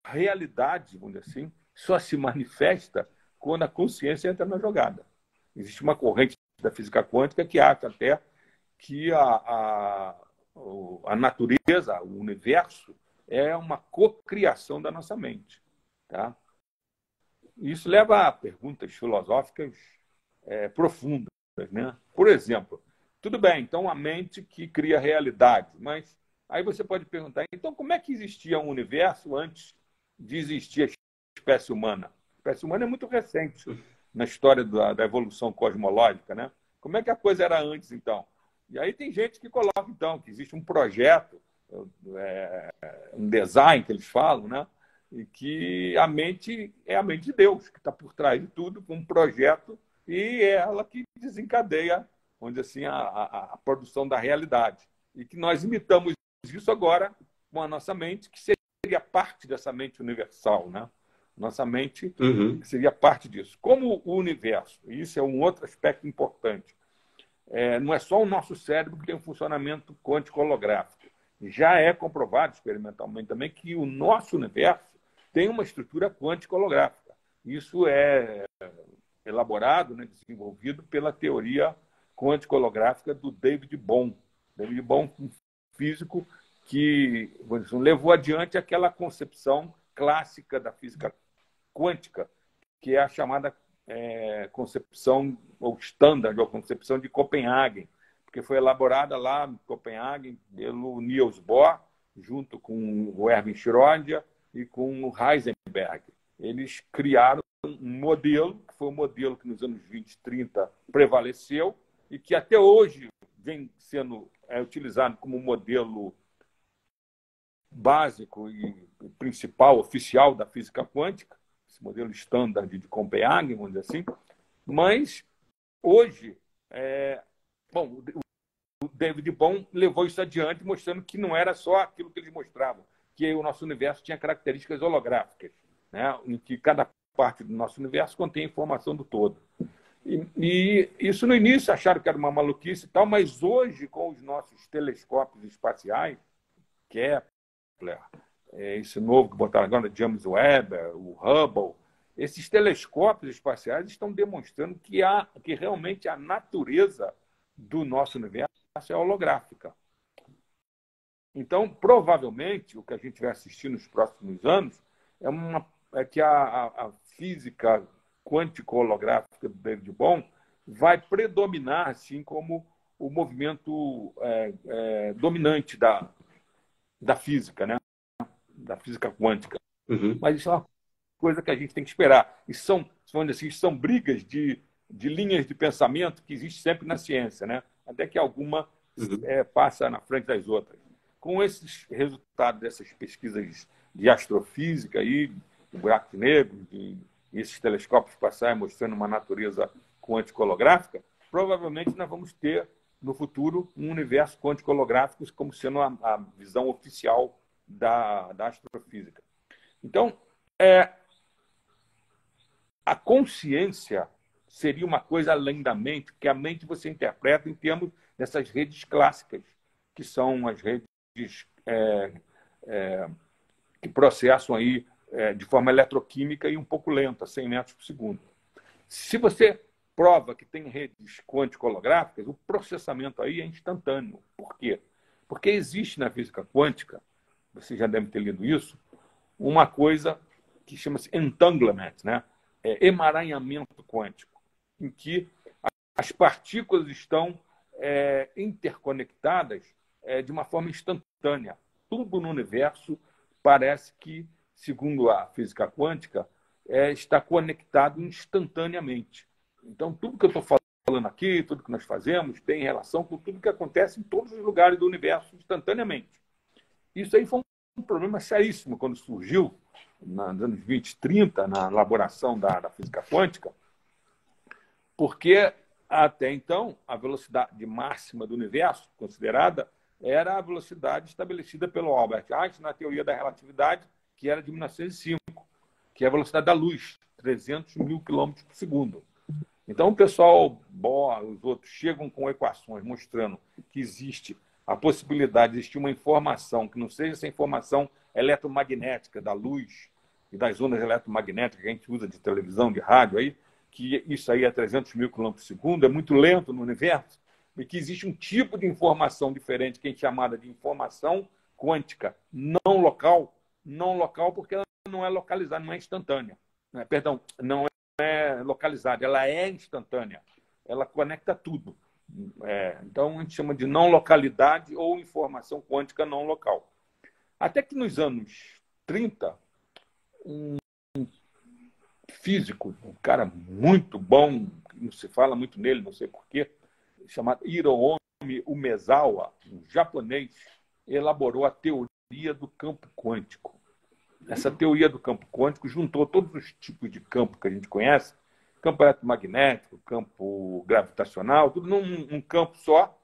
realidade, vamos dizer assim, só se manifesta quando a consciência entra na jogada. Existe uma corrente da física quântica que acha até que a natureza, o universo, é uma cocriação da nossa mente. Tá? Isso leva a perguntas filosóficas profundas. Né? Por exemplo, tudo bem, então a mente que cria a realidade, mas aí você pode perguntar, então como é que existia um universo antes de existir a espécie humana? A espécie humana é muito recente na história da evolução cosmológica, né? Como é que a coisa era antes, então? E aí tem gente que coloca, então, que existe um projeto, um design que eles falam, né? E que a mente é a mente de Deus, que está por trás de tudo, com um projeto e é ela que desencadeia, vamos dizer assim, a produção da realidade. E que nós imitamos isso agora com a nossa mente, que seria parte dessa mente universal, né? Nossa mente Uhum. seria parte disso. Como o universo, e isso é um outro aspecto importante, não é só o nosso cérebro que tem um funcionamento quântico holográfico. Já é comprovado experimentalmente também que o nosso universo tem uma estrutura quântica holográfica. Isso é elaborado, né, desenvolvido pela teoria quântica holográfica do David Bohm. David Bohm, um físico que levou adiante aquela concepção clássica da física quântica, que é a chamada concepção, ou standard, ou concepção de Copenhague, porque foi elaborada lá em Copenhague pelo Niels Bohr, junto com o Erwin Schrödinger e com o Heisenberg. Eles criaram um modelo, que foi um modelo que nos anos 20 e 30 prevaleceu e que até hoje vem sendo utilizado como modelo básico e principal, oficial da física quântica, esse modelo standard de Copenhague, vamos dizer assim. Mas, hoje, o David Bohm levou isso adiante, mostrando que não era só aquilo que eles mostravam, que o nosso universo tinha características holográficas, né? Em que cada parte do nosso universo contém informação do todo. E isso no início acharam que era uma maluquice e tal, mas hoje, com os nossos telescópios espaciais, Kepler, esse novo que botaram agora, James Webb, o Hubble, esses telescópios espaciais estão demonstrando que realmente a natureza do nosso universo é holográfica. Então, provavelmente, o que a gente vai assistir nos próximos anos é que a física quântico-holográfica do David Bohm vai predominar, assim como o movimento dominante da física, né? Da física quântica. Uhum. Mas isso é uma coisa que a gente tem que esperar. E vamos dizer assim, são brigas de linhas de pensamento que existem sempre na ciência, né? Até que alguma passa na frente das outras. Com esses resultados dessas pesquisas de astrofísica e de buracos negros, e esses telescópios espaciais mostrando uma natureza quântico-holográfica, provavelmente nós vamos ter, no futuro, um universo quântico-holográfico como sendo a visão oficial da astrofísica. Então, a consciência seria uma coisa além da mente, que a mente você interpreta em termos dessas redes clássicas, que são as redes que processam aí de forma eletroquímica e um pouco lenta, 100 metros por segundo. Se você prova que tem redes quântico-holográficas, o processamento aí é instantâneo. Por quê? Porque existe na física quântica, você já deve ter lido isso, uma coisa que chama-se entanglement, né? Emaranhamento quântico, em que as partículas estão interconectadas de uma forma instantânea. Tudo no universo parece que, segundo a física quântica, está conectado instantaneamente. Então, tudo que eu estou falando aqui, tudo que nós fazemos, tem relação com tudo que acontece em todos os lugares do universo instantaneamente. Isso aí foi um problema seríssimo quando surgiu, nos anos 20 e 30, na elaboração da física quântica, porque até então a velocidade máxima do universo considerada era a velocidade estabelecida pelo Albert Einstein na teoria da relatividade, que era de 1905, que é a velocidade da luz, 300 mil quilômetros por segundo. Então, o pessoal, Bohr, os outros, chegam com equações mostrando que existe a possibilidade de existir uma informação que não seja essa informação eletromagnética da luz e das ondas eletromagnéticas que a gente usa de televisão, de rádio, aí, que isso aí é 300 mil quilômetros por segundo, é muito lento no universo, e que existe um tipo de informação diferente, que a gente chamada de informação quântica não local porque ela não é localizada, não é instantânea. Perdão, não é localizada, ela é instantânea. Ela conecta tudo. Então, a gente chama de não localidade ou informação quântica não local. Até que nos anos 30, um físico, um cara muito bom, não se fala muito nele, não sei porquê, chamado Hiromi Umezawa, um japonês, elaborou a teoria do campo quântico. Essa teoria do campo quântico juntou todos os tipos de campo que a gente conhece campo eletromagnético, campo gravitacional, tudo num campo só,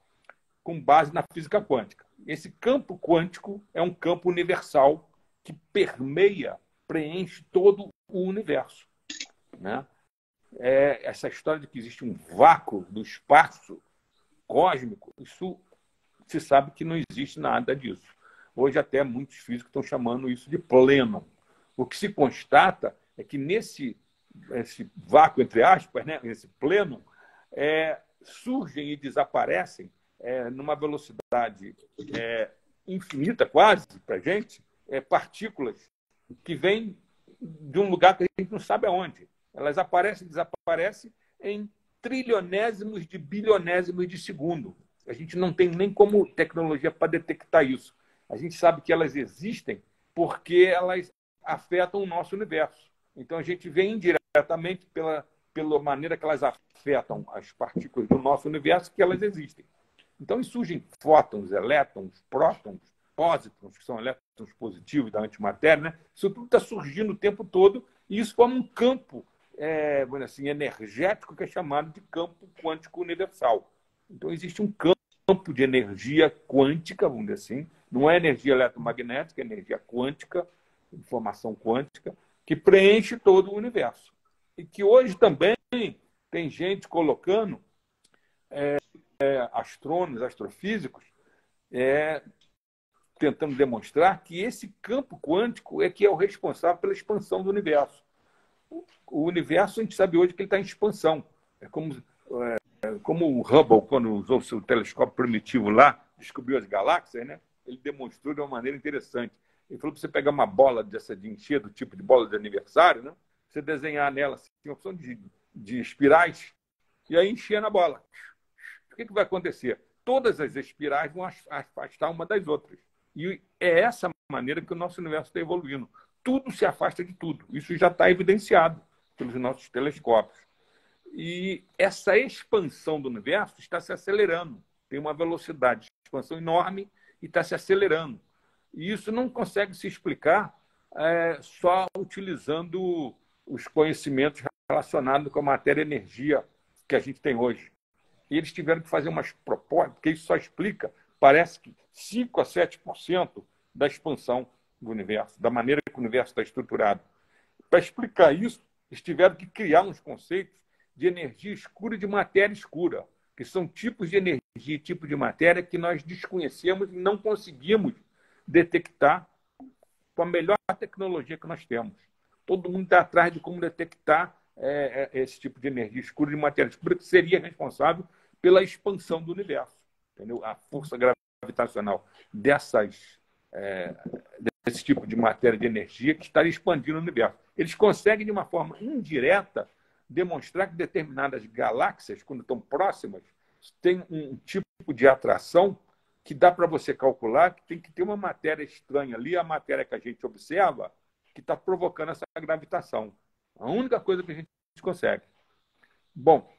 com base na física quântica. Esse campo quântico é um campo universal que permeia, preenche todo o universo, né? Essa história de que existe um vácuo do espaço cósmico, isso se sabe que não existe nada disso. Hoje até muitos físicos estão chamando isso de plenum. O que se constata é que esse vácuo, entre aspas, né, esse plenum, surgem e desaparecem numa velocidade infinita quase para a gente, partículas que vêm de um lugar que a gente não sabe aonde. Elas aparecem e desaparecem em trilionésimos de bilionésimos de segundo. A gente não tem nem como tecnologia para detectar isso. A gente sabe que elas existem porque elas afetam o nosso universo. Então, a gente vê indiretamente pela maneira que elas afetam as partículas do nosso universo que elas existem. Então, surgem fótons, elétrons, prótons, pósitrons, que são elétrons positivos da antimatéria, né? Isso tudo está surgindo o tempo todo e isso forma um campo assim, energético que é chamado de campo quântico universal. Então, existe um campo de energia quântica, vamos dizer assim, não é energia eletromagnética, é energia quântica, informação quântica, que preenche todo o universo. E que hoje também tem gente colocando astrônomos, astrofísicos, tentando demonstrar que esse campo quântico é que é o responsável pela expansão do universo. O universo, a gente sabe hoje que ele está em expansão. É como o Hubble, quando usou o seu telescópio primitivo lá, descobriu as galáxias, né? Ele demonstrou de uma maneira interessante. Ele falou para você pegar uma bola dessa de encher, do tipo de bola de aniversário, né? Você desenhar nela assim, uma opção de espirais, e aí encher na bola. O que vai acontecer? Todas as espirais vão afastar uma das outras. E é essa maneira que o nosso universo está evoluindo. Tudo se afasta de tudo. Isso já está evidenciado pelos nossos telescópios. E essa expansão do universo está se acelerando. Tem uma velocidade de expansão enorme e está se acelerando. E isso não consegue se explicar só utilizando os conhecimentos relacionados com a matéria e energia que a gente tem hoje. E eles tiveram que fazer umas propostas, porque isso só explica, parece que 5 a 7% da expansão do universo, da maneira que o universo está estruturado. Para explicar isso, eles tiveram que criar uns conceitos de energia escura e de matéria escura, que são tipos de energia e tipo de matéria que nós desconhecemos e não conseguimos detectar com a melhor tecnologia que nós temos. Todo mundo está atrás de como detectar esse tipo de energia escura e de matéria escura, que seria responsável pela expansão do universo. Entendeu? A força gravitacional desse tipo de matéria de energia que está expandindo o universo. Eles conseguem, de uma forma indireta, demonstrar que determinadas galáxias, quando estão próximas, têm um tipo de atração que dá para você calcular que tem que ter uma matéria estranha ali, a matéria que a gente observa, que está provocando essa gravitação. A única coisa que a gente consegue. Bom,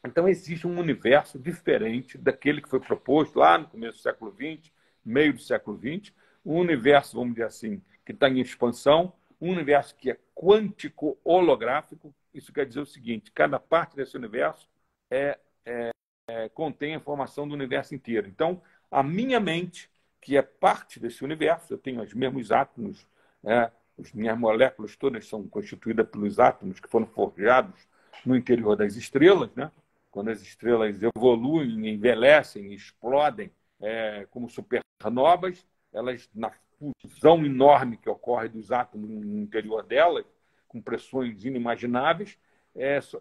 então existe um universo diferente daquele que foi proposto lá no começo do século XX, meio do século XX, um universo, vamos dizer assim, que está em expansão, um universo que é quântico holográfico. Isso quer dizer o seguinte: cada parte desse universo contém a informação do universo inteiro. Então, a minha mente, que é parte desse universo, eu tenho os mesmos átomos, as minhas moléculas todas são constituídas pelos átomos que foram forjados no interior das estrelas, né? Quando as estrelas evoluem, envelhecem, explodem como supernovas, elas, na fusão enorme que ocorre dos átomos no interior delas, com pressões inimagináveis,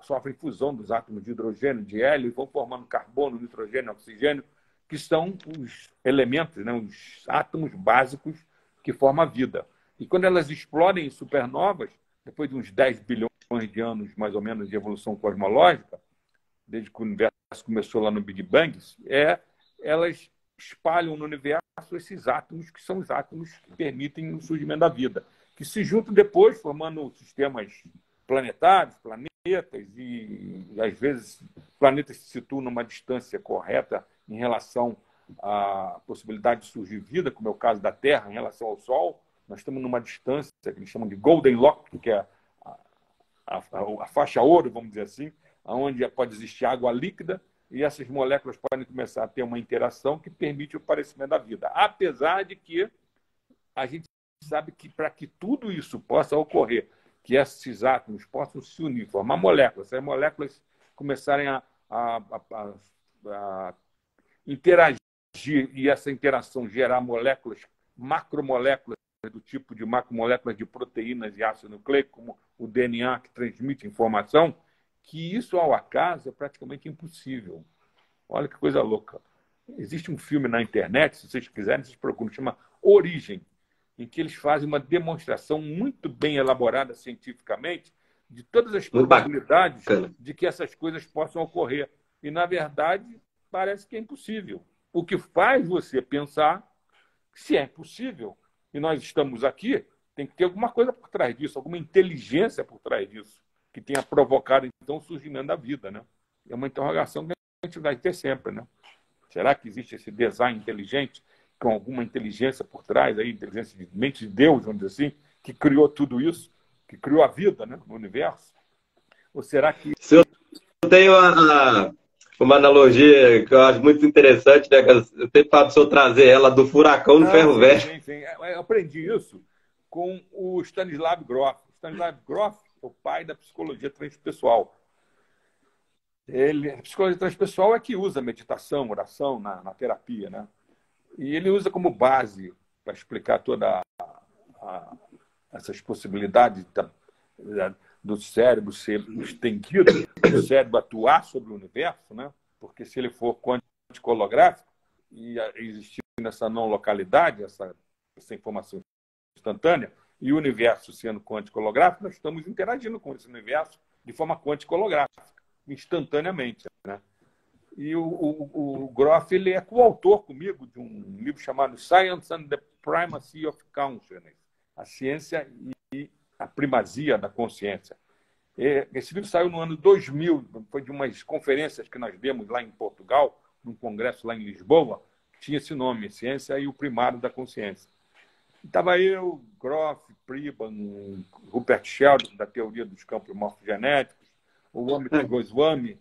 sofrem fusão dos átomos de hidrogênio, de hélio, e vão formando carbono, nitrogênio, oxigênio, que são os elementos, né, os átomos básicos que formam a vida. E quando elas explodem em supernovas, depois de uns 10 bilhões de anos, mais ou menos, de evolução cosmológica, desde que o universo começou lá no Big Bang, elas espalham no universo esses átomos, que são os átomos que permitem o surgimento da vida, que se juntam depois, formando sistemas planetários, planetas, e às vezes planetas se situam numa distância correta em relação à possibilidade de surgir vida, como é o caso da Terra em relação ao Sol. Nós estamos numa distância que eles chamam de Golden Lock, que é a faixa ouro, vamos dizer assim, onde pode existir água líquida e essas moléculas podem começar a ter uma interação que permite o aparecimento da vida. Apesar de que a gente sabe que para que tudo isso possa ocorrer, que esses átomos possam se unir, formar moléculas, se as moléculas começarem a interagir e essa interação gerar moléculas, macromoléculas do tipo de macromoléculas de proteínas e ácido nucleico, como o DNA que transmite informação, que isso ao acaso é praticamente impossível. Olha que coisa louca. Existe um filme na internet, se vocês quiserem, vocês procuram, chama Origem, em que eles fazem uma demonstração muito bem elaborada cientificamente de todas as probabilidades de que essas coisas possam ocorrer. E, na verdade, parece que é impossível. O que faz você pensar se é impossível, e nós estamos aqui, tem que ter alguma coisa por trás disso, alguma inteligência por trás disso, que tenha provocado, então, o surgimento da vida, né? É uma interrogação que a gente vai ter sempre, né? Será que existe esse design inteligente, com alguma inteligência por trás, aí, inteligência de mente de Deus, vamos dizer assim, que criou tudo isso, que criou a vida, né, no universo? Ou será que... Se eu tenho uma analogia que eu acho muito interessante, né? Eu sempre falo para o senhor trazer ela do furacão no ferro velho. Sim. Eu aprendi isso com o Stanislav Grof. O Stanislav Grof é o pai da psicologia transpessoal. A psicologia transpessoal é que usa meditação, oração na terapia, né? E ele usa como base para explicar toda essas possibilidades do cérebro ser estendido, do cérebro atuar sobre o universo, né? Porque se ele for quântico holográfico e existir nessa não localidade, essa informação instantânea, e o universo sendo quântico holográfico, nós estamos interagindo com esse universo de forma quântico holográfica, instantaneamente, né? E o Grof, ele é coautor comigo de um livro chamado Science and the Primacy of Consciousness, a ciência e a primazia da consciência. Esse livro saiu no ano 2000, foi de umas conferências que nós demos lá em Portugal, num congresso lá em Lisboa, que tinha esse nome, Ciência e o Primário da Consciência. Estava eu, Grof, Pribban, Rupert Sheldrake, da teoria dos campos morfogenéticos, o Amit Goswami.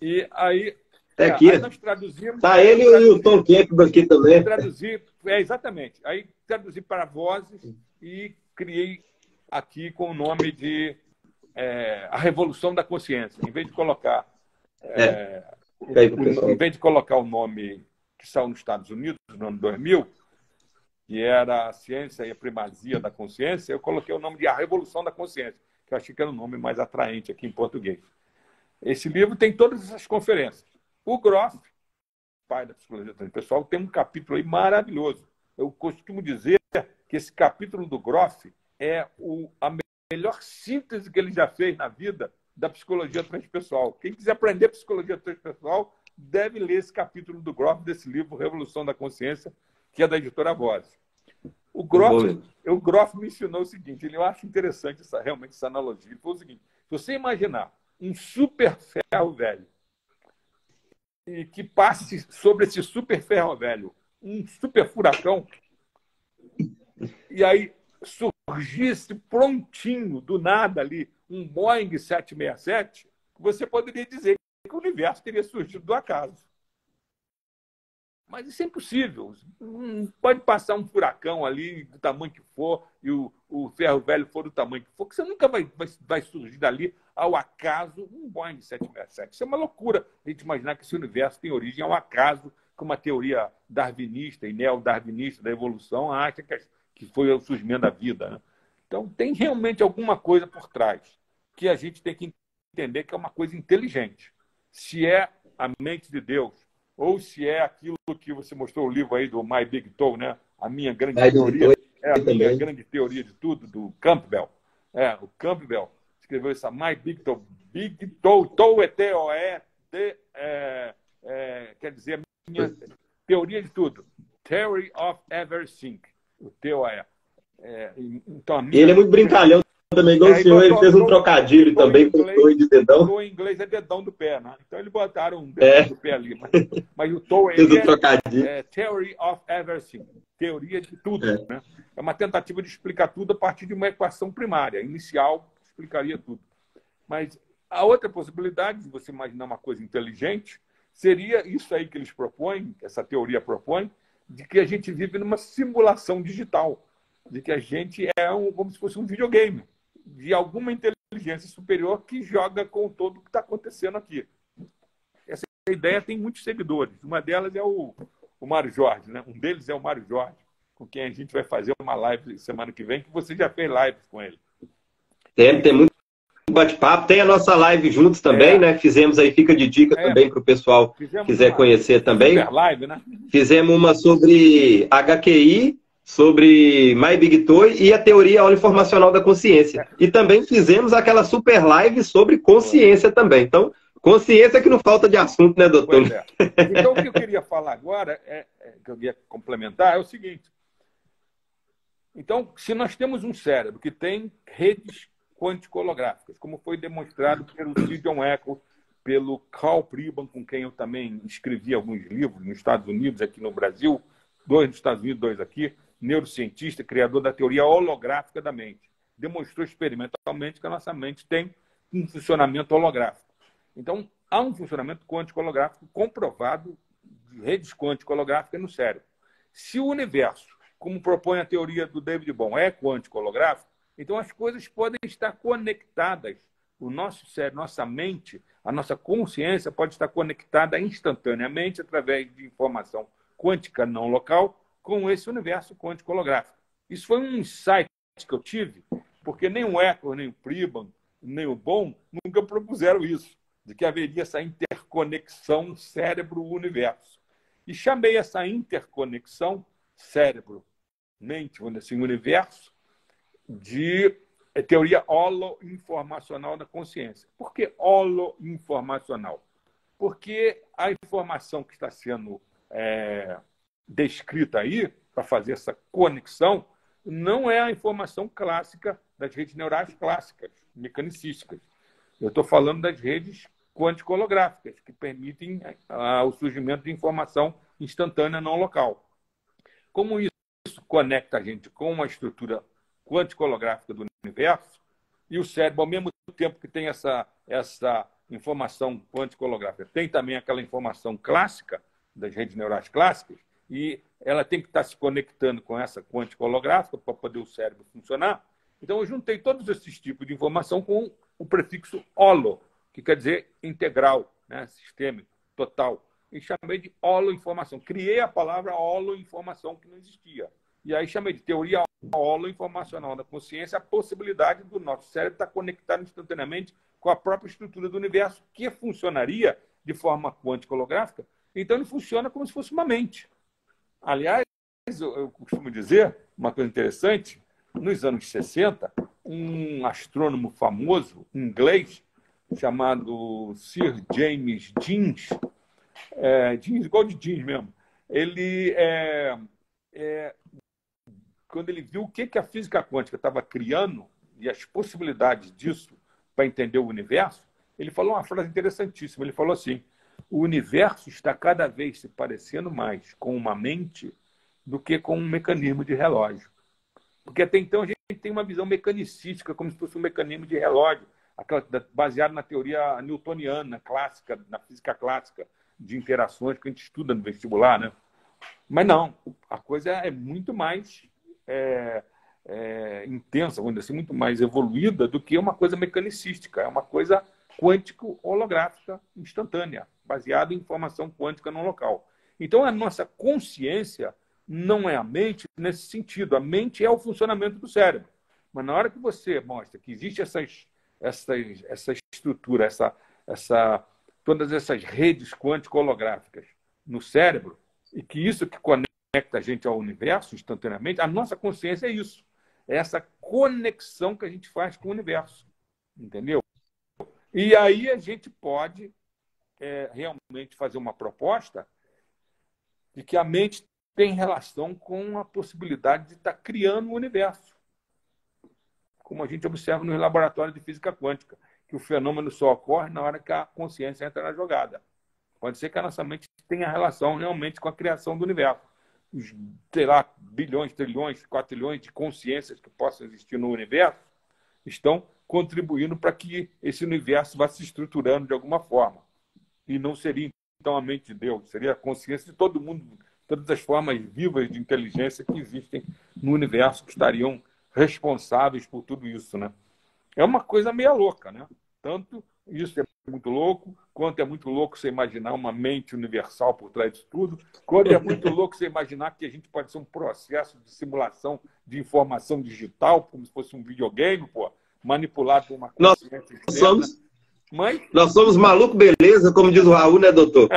E aí, aí nós traduzimos... Está ele e o Tom Campbell aqui também. Exatamente. Aí traduzi para vozes e criei aqui com o nome de A Revolução da Consciência. Em vez de colocar o nome que saiu nos Estados Unidos, no ano 2000, que era a Ciência e a Primazia da Consciência, eu coloquei o nome de A Revolução da Consciência, que eu achei que era um nome mais atraente aqui em português. Esse livro tem todas essas conferências. O Grof, pai da psicologia transpessoal, tem um capítulo aí maravilhoso. Eu costumo dizer que esse capítulo do Grof é a melhor síntese que ele já fez na vida da psicologia transpessoal. Quem quiser aprender psicologia transpessoal deve ler esse capítulo do Grof, desse livro, Revolução da Consciência, que é da editora Voz. O Grof me ensinou o seguinte, eu acho interessante realmente essa analogia. Ele falou o seguinte, se você imaginar um super ferro velho e que passe sobre esse super ferro velho um super furacão e aí surgisse prontinho, do nada ali, um Boeing 767, você poderia dizer que o universo teria surgido do acaso. Mas isso é impossível. Pode passar um furacão ali, do tamanho que for, e o ferro velho for do tamanho que for, que você nunca vai surgir dali, ao acaso, um Boeing 767. Isso é uma loucura a gente imaginar que esse universo tem origem ao acaso, como a teoria darwinista e neo-darwinista da evolução acha que foi o surgimento da vida, né? Então, tem realmente alguma coisa por trás que a gente tem que entender que é uma coisa inteligente. Se é a mente de Deus, ou se é aquilo que você mostrou o livro aí do My Big Toe, né? A minha grande teoria, a minha grande teoria de tudo, do Campbell. O Campbell escreveu essa My Big Toe. Big Toe, Toe é T-O-E, quer dizer, a minha teoria de tudo. Theory of Everything. O T-O-E. Então, ele é muito brincalhão também, igual o senhor. Ele fez um trocadilho também com o toe de dedão. O em inglês é dedão do pé, né? Então, eles botaram um dedão do pé ali. Mas o toe é Theory of Everything. Teoria de tudo. Né? É uma tentativa de explicar tudo a partir de uma equação primária, inicial, explicaria tudo. Mas a outra possibilidade de você imaginar uma coisa inteligente seria isso aí que eles propõem, essa teoria propõe, de que a gente vive numa simulação digital, de que a gente é como se fosse um videogame, de alguma inteligência superior que joga com todo o que está acontecendo aqui. Essa ideia tem muitos seguidores. Uma delas é o Mário Jorge, né? Um deles é o Mário Jorge, com quem a gente vai fazer uma live semana que vem, que você já fez lives com ele. Tem muito bate-papo. Tem a nossa live juntos também, né? Fizemos aí, fica de dica também para o pessoal que quiser conhecer também. Super live, né? Fizemos uma sobre HQI, sobre My Big Toy e a teoria holoinformacional da consciência. E também fizemos aquela super live sobre consciência também. Então, consciência que não falta de assunto, né, doutor? Pois é. Então, o que eu queria falar agora, que eu ia complementar, é o seguinte. Então, se nós temos um cérebro que tem redes quântico-holográficas, como foi demonstrado pelo Gideon Echo, pelo Carl Pribban, com quem eu também escrevi alguns livros nos Estados Unidos, aqui no Brasil, 2 nos Estados Unidos, 2 aqui, neurocientista, criador da teoria holográfica da mente. Demonstrou experimentalmente que a nossa mente tem um funcionamento holográfico. Então, há um funcionamento quântico-holográfico comprovado de redes quântico-holográficas no cérebro. Se o universo, como propõe a teoria do David Bohm, é quântico-holográfico, então as coisas podem estar conectadas. O nosso cérebro, nossa mente, a nossa consciência pode estar conectada instantaneamente através de informação quântica não local com esse universo quântico holográfico. Isso foi um insight que eu tive, porque nem o Echo, nem o Pribban, nem o Bohm nunca propuseram isso, de que haveria essa interconexão cérebro-universo. E chamei essa interconexão cérebro-mente, vamos dizer assim, universo, de teoria holoinformacional da consciência. Por que holoinformacional? Porque a informação que está sendo descrita aí, para fazer essa conexão, não é a informação clássica das redes neurais clássicas, mecanicísticas. Eu estou falando das redes quântico-holográficas, que permitem o surgimento de informação instantânea não local. Como isso conecta a gente com uma estrutura quântico-holográfica do universo, e o cérebro, ao mesmo tempo que tem essa informação quântico-holográfica, tem também aquela informação clássica das redes neurais clássicas, e ela tem que estar se conectando com essa quântico-holográfica para poder o cérebro funcionar. Então, eu juntei todos esses tipos de informação com o prefixo holo, que quer dizer integral, né? Sistêmico, total. E chamei de holoinformação. Criei a palavra holoinformação, que não existia. E aí chamei de teoria holoinformacional da consciência a possibilidade do nosso cérebro estar conectado instantaneamente com a própria estrutura do universo, que funcionaria de forma quântico-holográfica. Então, ele funciona como se fosse uma mente. Aliás, eu costumo dizer uma coisa interessante, nos anos 60, um astrônomo famoso, inglês, chamado Sir James Jeans, Jeans igual de jeans mesmo, ele, quando ele viu o que a física quântica estava criando e as possibilidades disso para entender o universo, ele falou uma frase interessantíssima. Ele falou assim: o universo está cada vez se parecendo mais com uma mente do que com um mecanismo de relógio. Porque até então a gente tem uma visão mecanicística, como se fosse um mecanismo de relógio, baseado na teoria newtoniana, clássica, na física clássica, de interações que a gente estuda no vestibular, né? Mas não, a coisa é muito mais intensa, vamos dizer assim, muito mais evoluída do que uma coisa mecanicística. É uma coisa quântico-holográfica instantânea, baseada em informação quântica não local. Então, a nossa consciência não é a mente nesse sentido. A mente é o funcionamento do cérebro. Mas na hora que você mostra que existe essa estrutura, todas essas redes quântico-holográficas no cérebro, e que isso que conecta a gente ao universo instantaneamente, a nossa consciência é isso. É essa conexão que a gente faz com o universo. Entendeu? E aí a gente pode realmente fazer uma proposta de que a mente tem relação com a possibilidade de estar criando o universo. Como a gente observa nos laboratórios de física quântica, que o fenômeno só ocorre na hora que a consciência entra na jogada. Pode ser que a nossa mente tenha relação realmente com a criação do universo. Os, sei lá, bilhões, trilhões, quatrilhões de consciências que possam existir no universo estão contribuindo para que esse universo vá se estruturando de alguma forma. E não seria, então, a mente de Deus, seria a consciência de todo mundo, todas as formas vivas de inteligência que existem no universo que estariam responsáveis por tudo isso, né? É uma coisa meio louca, né? Tanto isso é muito louco, quanto é muito louco você imaginar uma mente universal por trás disso tudo, quanto é muito louco você imaginar que a gente pode ser um processo de simulação de informação digital, como se fosse um videogame, pô, manipulado por uma Nós consciência externa. somos, Mas, nós somos maluco, beleza, como diz o Raul, né, doutor?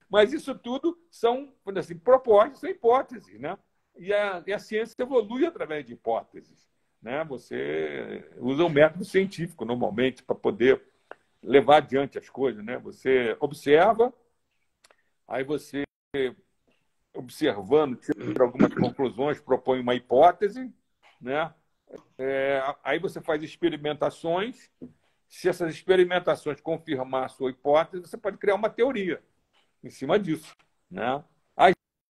mas isso tudo são, assim, propostas, são hipóteses, né? E a ciência evolui através de hipóteses, né? Você usa um método científico, normalmente, para poder levar adiante as coisas, né? Você observa, aí você, observando, tira algumas conclusões, propõe uma hipótese, né? Aí você faz experimentações. Se essas experimentações confirmar a sua hipótese, você pode criar uma teoria em cima disso, né?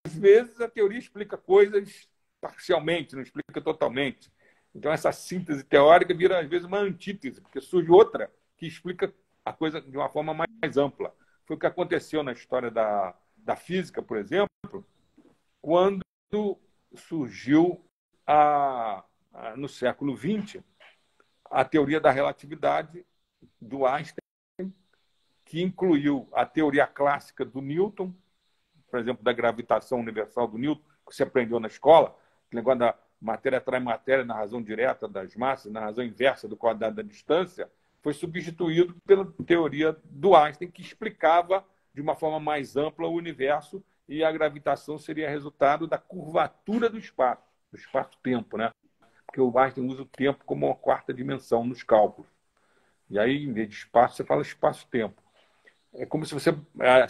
Às vezes a teoria explica coisas parcialmente, não explica totalmente. Então essa síntese teórica vira às vezes uma antítese, porque surge outra que explica a coisa de uma forma mais ampla. Foi o que aconteceu na história da física, por exemplo, quando surgiu no século XX a teoria da relatividade do Einstein, que incluiu a teoria clássica do Newton, por exemplo, da gravitação universal do Newton, que você aprendeu na escola, o negócio da matéria atrai matéria na razão direta das massas, na razão inversa do quadrado da distância, foi substituído pela teoria do Einstein, que explicava de uma forma mais ampla o universo, e a gravitação seria resultado da curvatura do espaço-tempo, né? Porque o Einstein usa o tempo como uma quarta dimensão nos cálculos. E aí, em vez de espaço, você fala espaço-tempo. É como se você...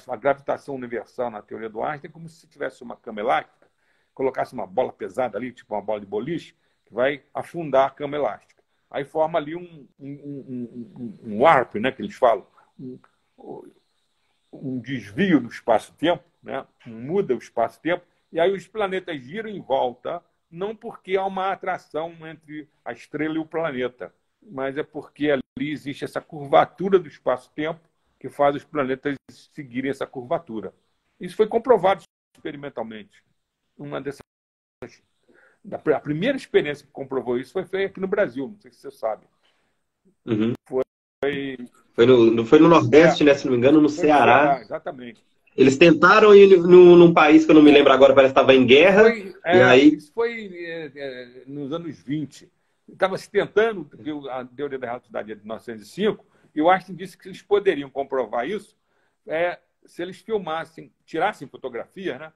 A gravitação universal, na teoria do Einstein, é como se tivesse uma cama elástica, colocasse uma bola pesada ali, tipo uma bola de boliche, que vai afundar a cama elástica. Aí forma ali um warp, né, que eles falam, um desvio do espaço-tempo, né? Muda o espaço-tempo, e aí os planetas giram em volta, não porque há uma atração entre a estrela e o planeta, mas é porque ali existe essa curvatura do espaço-tempo que faz os planetas seguirem essa curvatura. Isso foi comprovado experimentalmente. A primeira experiência que comprovou isso foi feita aqui no Brasil, não sei se você sabe. Uhum. Foi Foi no Nordeste, né? Se não me engano, no Ceará. Exatamente. Eles tentaram ir num país que eu não me lembro agora, parece que estava em guerra. Isso foi nos anos 20. Estava se tentando, a teoria da relatividade é de 1905, e o Einstein disse que eles poderiam comprovar isso se eles filmassem, tirassem fotografia, né,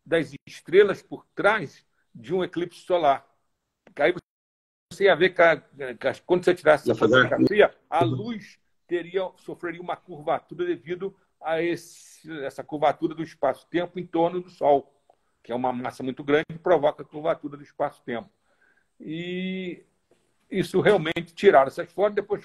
das estrelas por trás de um eclipse solar. Porque aí você ia ver que quando você tirasse essa fotografia, a luz sofreria uma curvatura devido a essa curvatura do espaço-tempo em torno do Sol, que é uma massa muito grande que provoca a curvatura do espaço-tempo. E isso realmente tiraram essas fotos, depois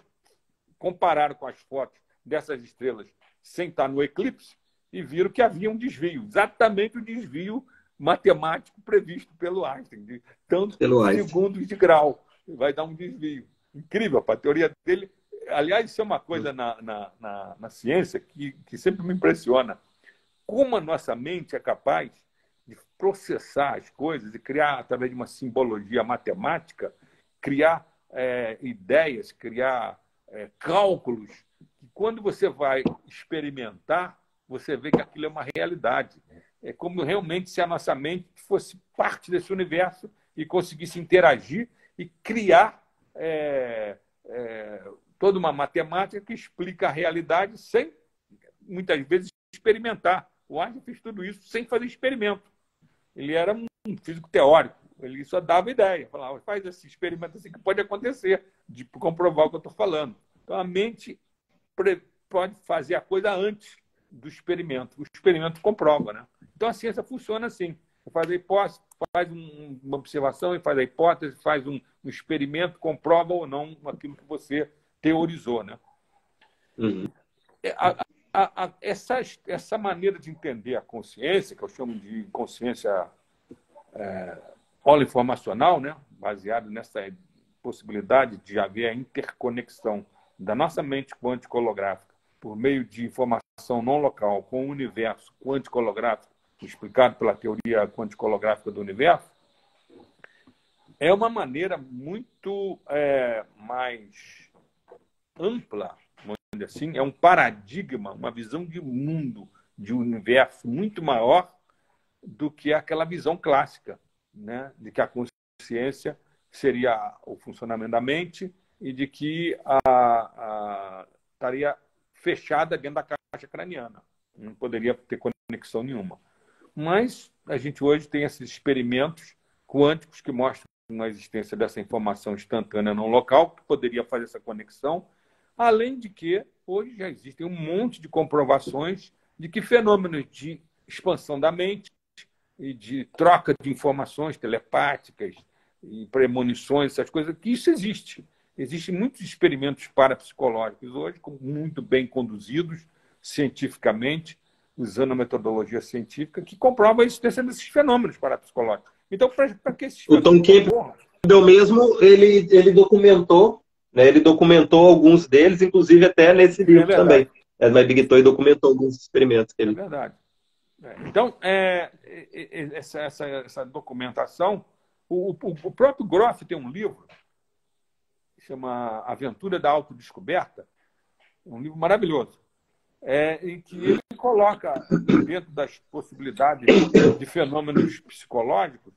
compararam com as fotos dessas estrelas sem estar no eclipse e viram que havia um desvio, exatamente o desvio matemático previsto pelo Einstein, de tantos segundos de grau. Vai dar um desvio. Incrível, a teoria dele. Aliás, isso é uma coisa na ciência que sempre me impressiona. Como a nossa mente é capaz de processar as coisas e criar, através de uma simbologia matemática, criar ideias, criar cálculos, que quando você vai experimentar, você vê que aquilo é uma realidade. É como realmente se a nossa mente fosse parte desse universo e conseguisse interagir e criar toda uma matemática que explica a realidade sem, muitas vezes, experimentar. O Einstein fez tudo isso sem fazer experimento. Ele era um físico teórico. Ele só dava ideia. Falava, faz esse experimento assim que pode acontecer, de comprovar o que eu estou falando. Então, a mente pode fazer a coisa antes do experimento. O experimento comprova, né? Então, a ciência funciona assim. Você faz a hipótese, faz uma observação, e faz a hipótese, faz um experimento, comprova ou não aquilo que você teorizou, né? Uhum. Essa maneira de entender a consciência, que eu chamo de consciência holoinformacional, né? Baseado possibilidade de haver a interconexão da nossa mente quântico-holográfica por meio de informação não local com o universo quântico-holográfico, explicado pela teoria quântico-holográfica do universo, é uma maneira muito mais ampla, vamos dizer assim, é um paradigma, uma visão de mundo, de universo muito maior do que aquela visão clássica, né? De que a consciência seria o funcionamento da mente e de que estaria fechada dentro da caixa craniana. Não poderia ter conexão nenhuma. Mas a gente hoje tem esses experimentos quânticos que mostram a existência dessa informação instantânea não local, que poderia fazer essa conexão, além de que hoje já existem um monte de comprovações de que fenômenos de expansão da mente e de troca de informações telepáticas e premonições, essas coisas, que isso existe. Existem muitos experimentos parapsicológicos hoje, muito bem conduzidos cientificamente, usando a metodologia científica, que comprova a existência desses fenômenos parapsicológicos. Então, para que esses O Tom Campbell mesmo, ele documentou, né? Ele documentou alguns deles, inclusive até nesse livro também. My Big Toy documentou alguns experimentos que ele... É verdade. Então, essa documentação, o próprio Groff tem um livro que chama Aventura da Autodescoberta, um livro maravilhoso, em que ele coloca dentro das possibilidades de fenômenos psicológicos,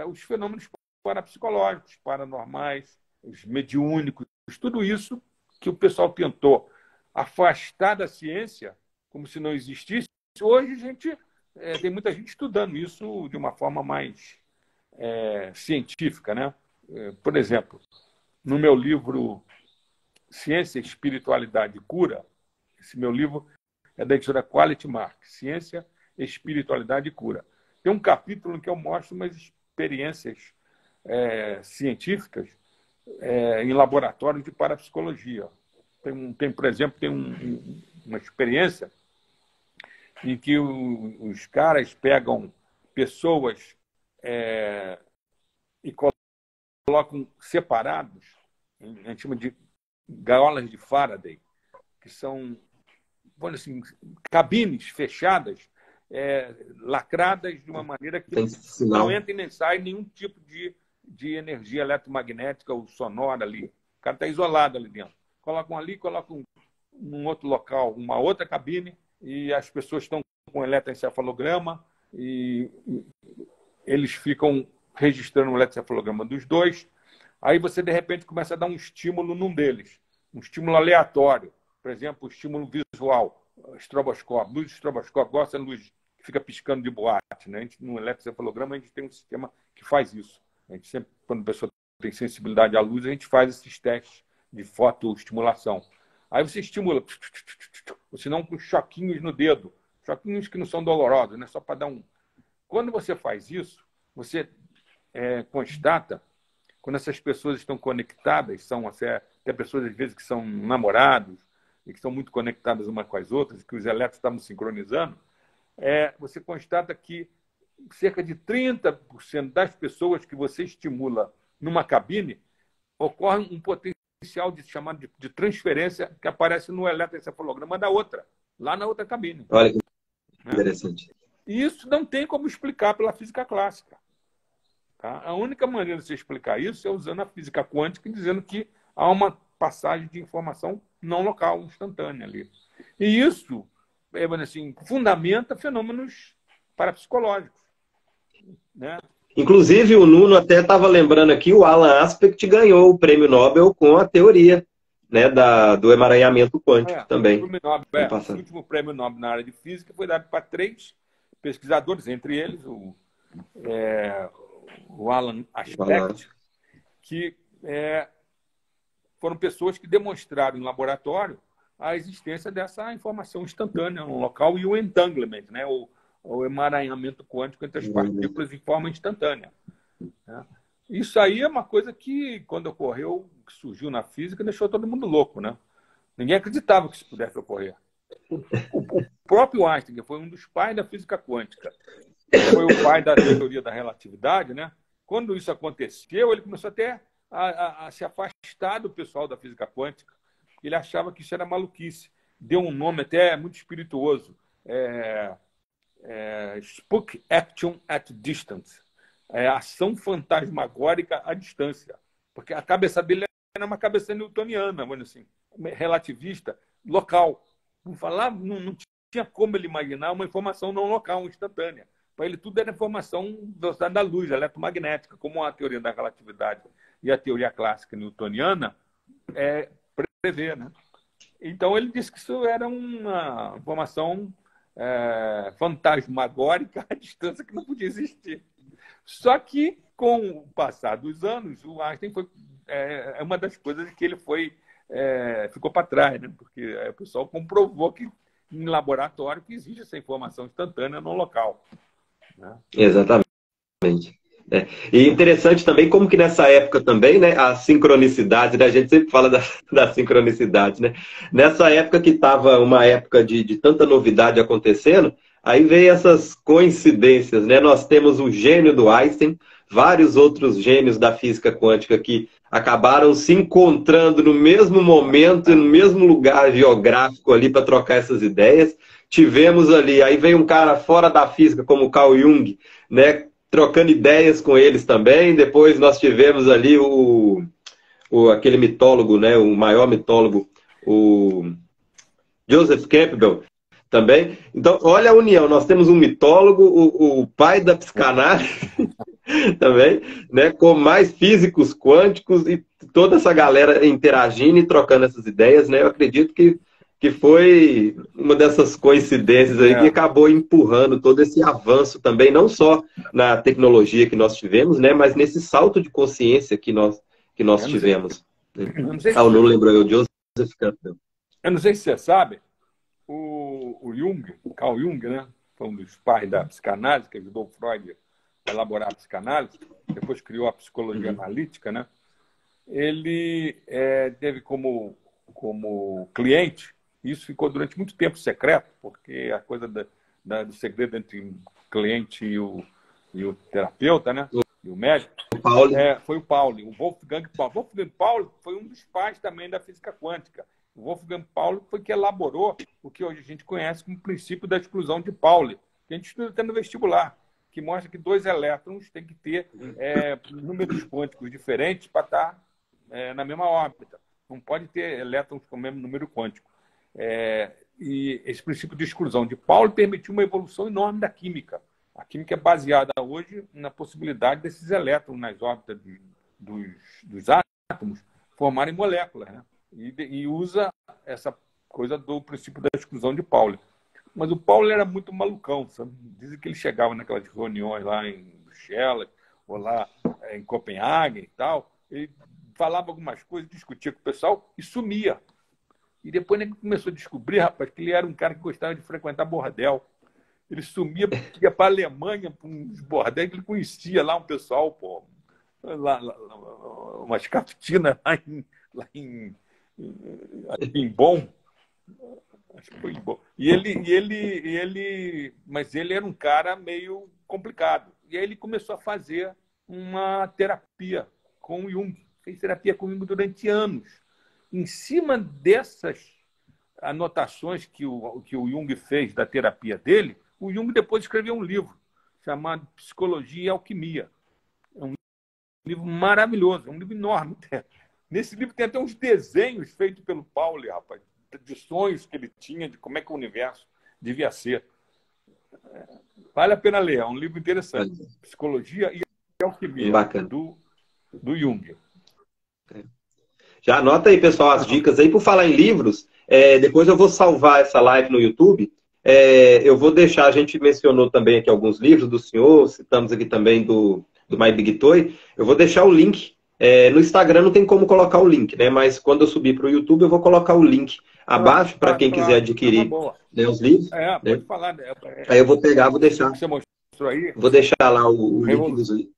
os fenômenos parapsicológicos, paranormais, os mediúnicos, tudo isso que o pessoal tentou afastar da ciência, como se não existisse. Hoje a gente tem muita gente estudando isso de uma forma mais científica, né? Por exemplo, no meu livro Ciência, Espiritualidade e Cura, esse meu livro é da editora Quality Mark, Ciência, Espiritualidade e Cura. Tem um capítulo em que eu mostro umas experiências científicas em laboratórios de parapsicologia. Por exemplo, tem uma experiência em que os caras pegam pessoas e colocam separados, a gente chama de gaiolas de Faraday, que são, vamos dizer assim, cabines fechadas, lacradas de uma maneira que não entra e nem sai nenhum tipo de energia eletromagnética ou sonora ali. O cara está isolado ali dentro. Colocam ali, colocam num outro local uma outra cabine e as pessoas estão com eletroencefalograma e eles ficam registrando o eletroencefalograma dos dois. Aí você, de repente, começa a dar um estímulo num deles, um estímulo aleatório. Por exemplo, o estímulo visual, estroboscópio, luz de estroboscópio, gosta de luz que fica piscando de boate, né? No eletroencefalograma, a gente tem um sistema que faz isso. A gente sempre, quando a pessoa tem sensibilidade à luz, a gente faz esses testes de fotoestimulação. Aí você estimula, ou senão com choquinhos no dedo, choquinhos que não são dolorosos, né? Só para dar um... Quando você faz isso, você constata, quando essas pessoas estão conectadas, são até pessoas, às vezes, que são namorados e que são muito conectadas umas com as outras, que os elétrons estavam sincronizando, você constata que cerca de 30% das pessoas que você estimula numa cabine ocorre um potencial chamado de transferência que aparece no eletroencefalograma da outra, lá na outra cabine. Olha que interessante. E isso não tem como explicar pela física clássica. Tá? A única maneira de você explicar isso é usando a física quântica e dizendo que há uma passagem de informação não local, instantânea ali. E isso assim, fundamenta fenômenos parapsicológicos. Né? Inclusive, o Nuno até estava lembrando aqui, o Alan Aspect ganhou o prêmio Nobel com a teoria, né, do emaranhamento quântico também. O último prêmio Nobel na área de física foi dado para 3 pesquisadores, entre eles o Alan Aspect, que foram pessoas que demonstraram em laboratório a existência dessa informação instantânea no local e o entanglement, né, o emaranhamento quântico entre as partículas em forma instantânea. Né? Isso aí é uma coisa que, quando ocorreu, que surgiu na física, deixou todo mundo louco. Né? Ninguém acreditava que isso pudesse ocorrer. O próprio Einstein, que foi um dos pais da física quântica, foi o pai da teoria da relatividade, né? Quando isso aconteceu, ele começou a ter a se afastar do pessoal da física quântica. Ele achava que isso era maluquice. Deu um nome até muito espirituoso. Spook Action at Distance. Ação fantasmagórica à distância. Porque a cabeça dele era uma cabeça newtoniana, assim, relativista, local. Não tinha como ele imaginar uma informação não local, instantânea. Para ele, tudo era informação velocidade da luz, eletromagnética, como a teoria da relatividade e a teoria clássica newtoniana prevê, né? Então, ele disse que isso era uma informação fantasmagórica à distância que não podia existir. Só que, com o passar dos anos, o Einstein foi uma das coisas que ele ficou para trás, né? Porque o pessoal comprovou que em laboratório que existe essa informação instantânea no local. Né? Exatamente. E interessante também como que nessa época também, né, a sincronicidade, né, a gente sempre fala da sincronicidade, né? Nessa época que estava uma época de tanta novidade acontecendo, aí veio essas coincidências, né? Nós temos o gênio do Einstein, vários outros gênios da física quântica que acabaram se encontrando no mesmo momento e no mesmo lugar geográfico ali para trocar essas ideias. Tivemos ali, aí veio um cara fora da física como o Carl Jung, né, trocando ideias com eles também. Depois nós tivemos ali aquele mitólogo, né, o maior mitólogo, o Joseph Campbell, também. Então, olha a união. Nós temos um mitólogo, o pai da psicanálise também, né, com mais físicos quânticos e toda essa galera interagindo e trocando essas ideias, né? Eu acredito que foi uma dessas coincidências aí que acabou empurrando todo esse avanço também, não só na tecnologia que nós tivemos, né, mas nesse salto de consciência que nós tivemos. O Nuno lembrou, o Joseph Campbell. Eu não sei se você sabe, o Jung, Carl Jung, né, foi um dos pais da psicanálise, que ajudou o Freud a elaborar a psicanálise, depois criou a psicologia analítica, né? Ele teve como cliente, isso ficou durante muito tempo secreto, porque a coisa do segredo entre o cliente e o terapeuta, né? E o médico, foi o Pauli, o Wolfgang Pauli. Wolfgang Pauli foi um dos pais também da física quântica. O Wolfgang Pauli foi que elaborou o que hoje a gente conhece como princípio da exclusão de Pauli, que a gente estuda até no vestibular, que mostra que 2 elétrons têm que ter números quânticos diferentes para estar na mesma órbita. Não pode ter elétrons com o mesmo número quântico. E esse princípio de exclusão de Pauli permitiu uma evolução enorme da química. A química é baseada hoje na possibilidade desses elétrons nas órbitas dos átomos formarem moléculas, né? E usa essa coisa do princípio da exclusão de Pauli. Mas o Pauli era muito malucão, sabe? Dizem que ele chegava naquelas reuniões lá em Bruxelas ou lá em Copenhague e tal, ele falava algumas coisas, discutia com o pessoal e sumia. E depois ele começou a descobrir, rapaz, que ele era um cara que gostava de frequentar bordel. Ele sumia, ia para a Alemanha, para uns bordéis que ele conhecia lá um pessoal, pô, umas cafetinas aqui em Bonn. Acho que foi em Bonn. Mas ele era um cara meio complicado. E aí ele começou a fazer uma terapia com o Jung. Fez terapia com o Jung durante anos. Em cima dessas anotações que o Jung fez da terapia dele, o Jung depois escreveu um livro chamado Psicologia e Alquimia. É um livro maravilhoso, é um livro enorme. Nesse livro tem até uns desenhos feitos pelo Pauli, rapaz, de sonhos que ele tinha, de como é que o universo devia ser. Vale a pena ler, é um livro interessante. Psicologia e Alquimia, do Jung. Já anota aí, pessoal, as dicas aí. Por falar em livros, depois eu vou salvar essa live no YouTube. Eu vou deixar, a gente mencionou também aqui alguns livros do senhor, citamos aqui também do My Big Toy. Eu vou deixar o link. No Instagram não tem como colocar o link, né? Mas quando eu subir para o YouTube, eu vou colocar o link abaixo para quem quiser adquirir os livros. Pode falar. Aí eu vou pegar, vou deixar. Você mostrou aí? Vou deixar lá o link dos livros.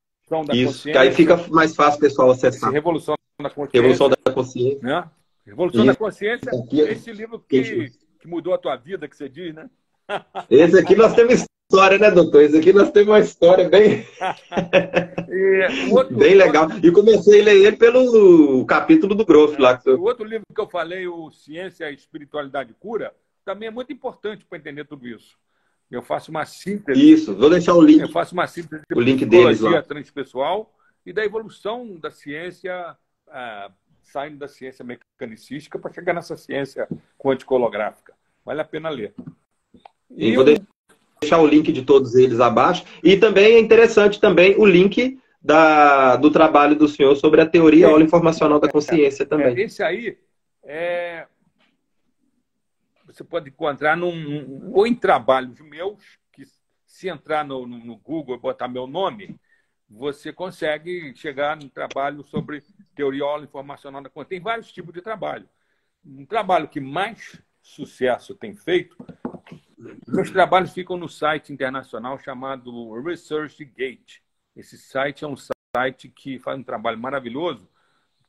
Isso, que aí fica mais fácil o pessoal acessar. Revolução da Consciência. Revolução da Consciência. Né? Revolução da Consciência é esse livro que mudou a tua vida, que você diz, né? Esse aqui nós temos história, né, doutor? Isso aqui nós temos uma história bem, bem legal. E comecei a ler ele pelo capítulo do Groff lá. Que o outro livro que eu falei, o Ciência, Espiritualidade e Cura, também é muito importante para entender tudo isso. Eu faço uma síntese. Isso, vou deixar Eu faço uma síntese o link de deles lá. psicologia transpessoal e da evolução da ciência, saindo da ciência mecanicística para chegar nessa ciência quântico-holográfica. Vale a pena ler. E vou deixar o link de todos eles abaixo. E também é interessante também o link do trabalho do senhor sobre a teoria holoinformacional da consciência também. Esse aí você pode encontrar ou em trabalhos meus, que se entrar no Google e botar meu nome, você consegue chegar no trabalho sobre teoria holoinformacional da consciência. Tem vários tipos de trabalho. Um trabalho que mais sucesso tem feito, meus trabalhos ficam no site internacional chamado ResearchGate. Esse site é um site que faz um trabalho maravilhoso.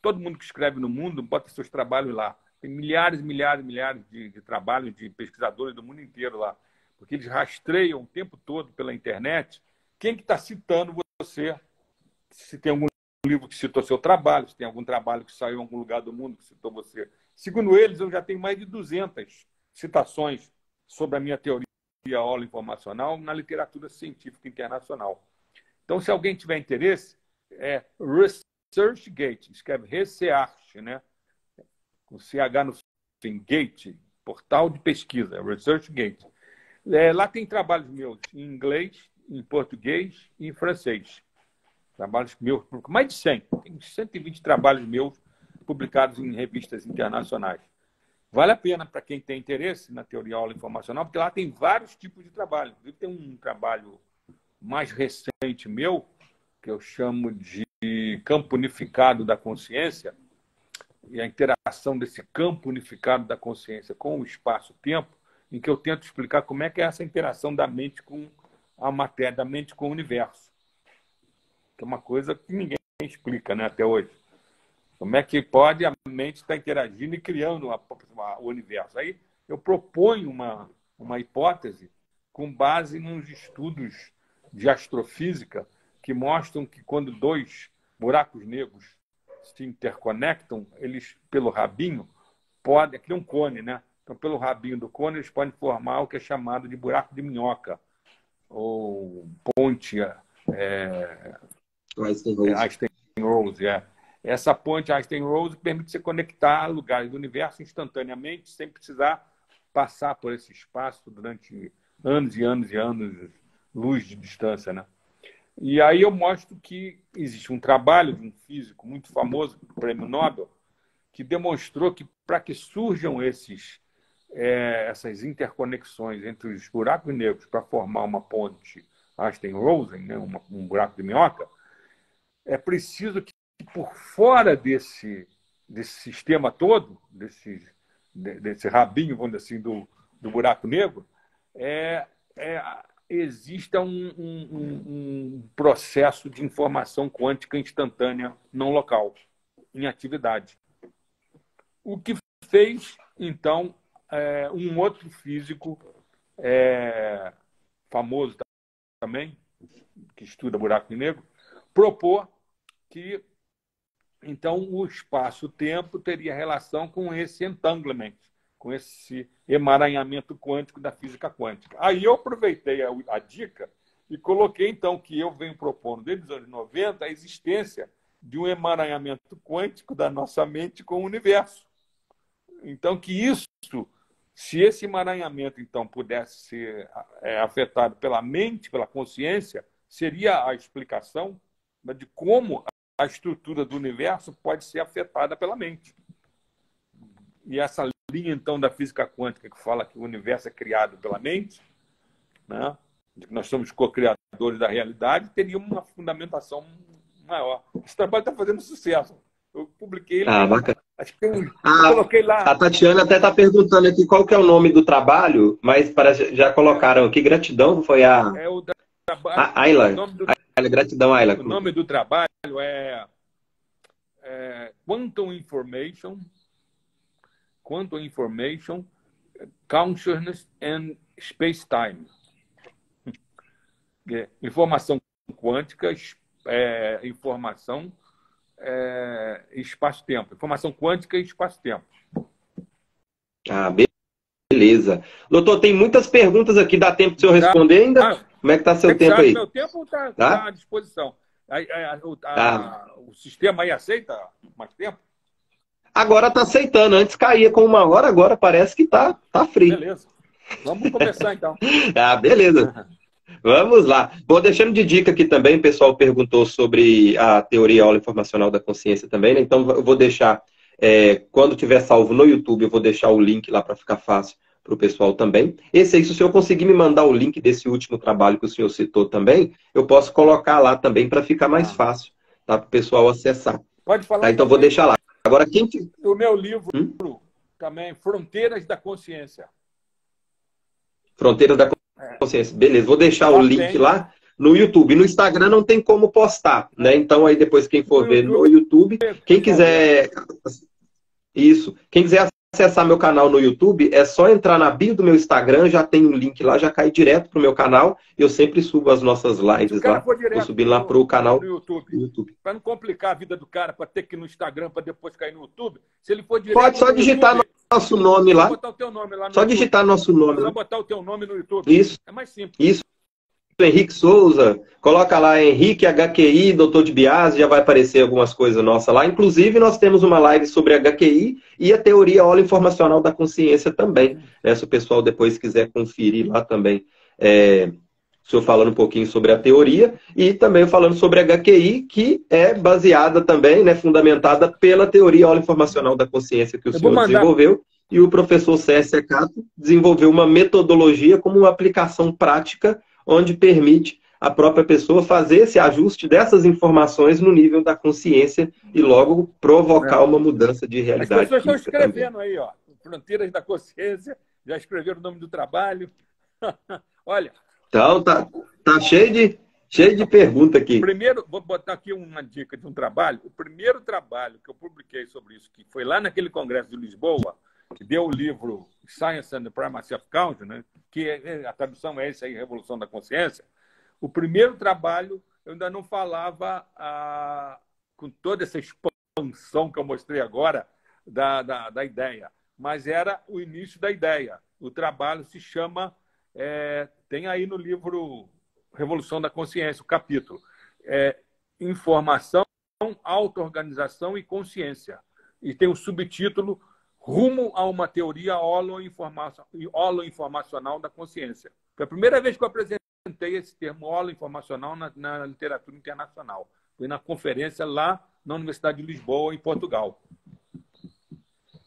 Todo mundo que escreve no mundo bota seus trabalhos lá. Tem milhares e milhares e milhares de trabalhos de pesquisadores do mundo inteiro lá. Porque eles rastreiam o tempo todo pela internet quem que está citando você, se tem algum livro que citou seu trabalho, se tem algum trabalho que saiu em algum lugar do mundo que citou você. Segundo eles, eu já tenho mais de 200 citações sobre a minha teoria holoinformacional na literatura científica internacional. Então, se alguém tiver interesse, é ResearchGate, escreve Research, né? Com CH no fim, Gate, portal de pesquisa, ResearchGate. Lá tem trabalhos meus em inglês, em português e em francês. Trabalhos meus, mais de 100. Tem 120 trabalhos meus publicados em revistas internacionais. Vale a pena para quem tem interesse na teoria holoinformacional, porque lá tem vários tipos de trabalho. Tem um trabalho mais recente meu, que eu chamo de campo unificado da consciência, e a interação desse campo unificado da consciência com o espaço-tempo, em que eu tento explicar como é que é essa interação da mente com a matéria, da mente com o universo. Que é uma coisa que ninguém explica, né, até hoje. Como é que pode a mente estar interagindo e criando o universo? Aí eu proponho uma hipótese com base nos estudos de astrofísica que mostram que quando dois buracos negros se interconectam, eles, pelo rabinho, podem... Aqui é um cone, né? Então, pelo rabinho do cone, eles podem formar o que é chamado de buraco de minhoca, ou ponte Einstein-Rose. Essa ponte Einstein-Rose permite você conectar lugares do universo instantaneamente, sem precisar passar por esse espaço durante anos e anos e anos, luz de distância, né? E aí eu mostro que existe um trabalho de um físico muito famoso, prêmio Nobel, que demonstrou que para que surjam essas interconexões entre os buracos negros para formar uma ponte Einstein-Rosen, né, um buraco de minhoca, é preciso que por fora desse sistema todo, desse rabinho, vamos dizer assim, do buraco negro, exista um processo de informação quântica instantânea não local, em atividade. O que fez, então, um outro físico famoso também, que estuda buraco negro, propor que, então, o espaço-tempo teria relação com esse entanglement, com esse emaranhamento quântico da física quântica. Aí eu aproveitei a dica e coloquei, então, que eu venho propondo, desde os anos 90, a existência de um emaranhamento quântico da nossa mente com o universo. Então, que isso, se esse emaranhamento, então, pudesse ser afetado pela mente, pela consciência, seria a explicação de como a estrutura do universo pode ser afetada pela mente. E essa linha, então, da física quântica que fala que o universo é criado pela mente, né, de que nós somos co-criadores da realidade, teria uma fundamentação maior. Esse trabalho está fazendo sucesso. Eu publiquei ele. Bacana. Acho que eu coloquei lá. A Tatiana até está perguntando aqui qual que é o nome do trabalho, mas já colocaram aqui. Gratidão foi a... A Ayla. Gratidão, Ayla. O nome do trabalho é Quantum Information, Consciousness and Space-Time. informação quântica, informação espaço-tempo. Informação quântica e espaço-tempo. Ah, beleza. Doutor, tem muitas perguntas aqui. Dá tempo de eu responder ainda? Como é que está seu tempo aí? Meu tempo está à disposição. O sistema aí aceita mais tempo? Agora está aceitando. Antes caía com 1 hora, agora parece que tá free. Beleza. Vamos começar então. Beleza. Vamos lá. Vou deixando de dica aqui também. O pessoal perguntou sobre a teoria holoinformacional da consciência também, né? Então eu vou deixar, quando tiver salvo no YouTube, eu vou deixar o link lá para ficar fácil para o pessoal também. Esse aí, se o senhor conseguir me mandar o link desse último trabalho que o senhor citou também, eu posso colocar lá também para ficar mais fácil, tá? Para o pessoal acessar. Pode falar. Tá? Então vou deixar lá. Agora, quem... O meu livro também, Fronteiras da Consciência. Fronteiras da Consciência. Beleza, vou deixar o link lá no YouTube. No Instagram não tem como postar, né? Então aí depois quem for ver no YouTube, quem quiser... Isso. Quem quiser acessar meu canal no YouTube, é só entrar na bio do meu Instagram, já tem um link lá, já cai direto pro meu canal. Eu sempre subo as nossas lives lá. Vou subir lá pro canal do YouTube. Para não complicar a vida do cara, para ter que ir no Instagram, para depois cair no YouTube. Se ele for direto pode só digitar nosso nome lá. Botar o teu nome lá no só YouTube. Digitar nosso nome. Só botar o teu nome no YouTube. Isso. É mais simples. Isso. Henrique Souza, coloca lá Henrique HQI, Doutor de Biase, já vai aparecer algumas coisas nossas lá. Inclusive, nós temos uma live sobre HQI e a teoria holoinformacional da consciência também, né? Se o pessoal depois quiser conferir lá também, o senhor falando um pouquinho sobre a teoria e também falando sobre a HQI, que é baseada também, né, fundamentada pela teoria holoinformacional da consciência que o senhor desenvolveu. E o professor César Cato desenvolveu uma metodologia como uma aplicação prática onde permite a própria pessoa fazer esse ajuste dessas informações no nível da consciência e logo provocar uma mudança de realidade. As pessoas estão escrevendo também aí, ó, Fronteiras da Consciência, já escreveram o nome do trabalho. Olha. Então, tá cheio de pergunta aqui. Primeiro, vou botar aqui uma dica de um trabalho. O primeiro trabalho que eu publiquei sobre isso, que foi lá naquele congresso de Lisboa, que deu o livro Science and the Primacy of Consciousness, né? Que a tradução é essa aí, Revolução da Consciência. O primeiro trabalho, eu ainda não falava com toda essa expansão que eu mostrei agora da ideia, mas era o início da ideia. O trabalho se chama, tem aí no livro Revolução da Consciência, o capítulo, Informação, Auto-Organização e Consciência. E tem o subtítulo Rumo a uma teoria holoinformacional da consciência. Foi a primeira vez que eu apresentei esse termo holoinformacional na literatura internacional. Foi na conferência lá na Universidade de Lisboa, em Portugal.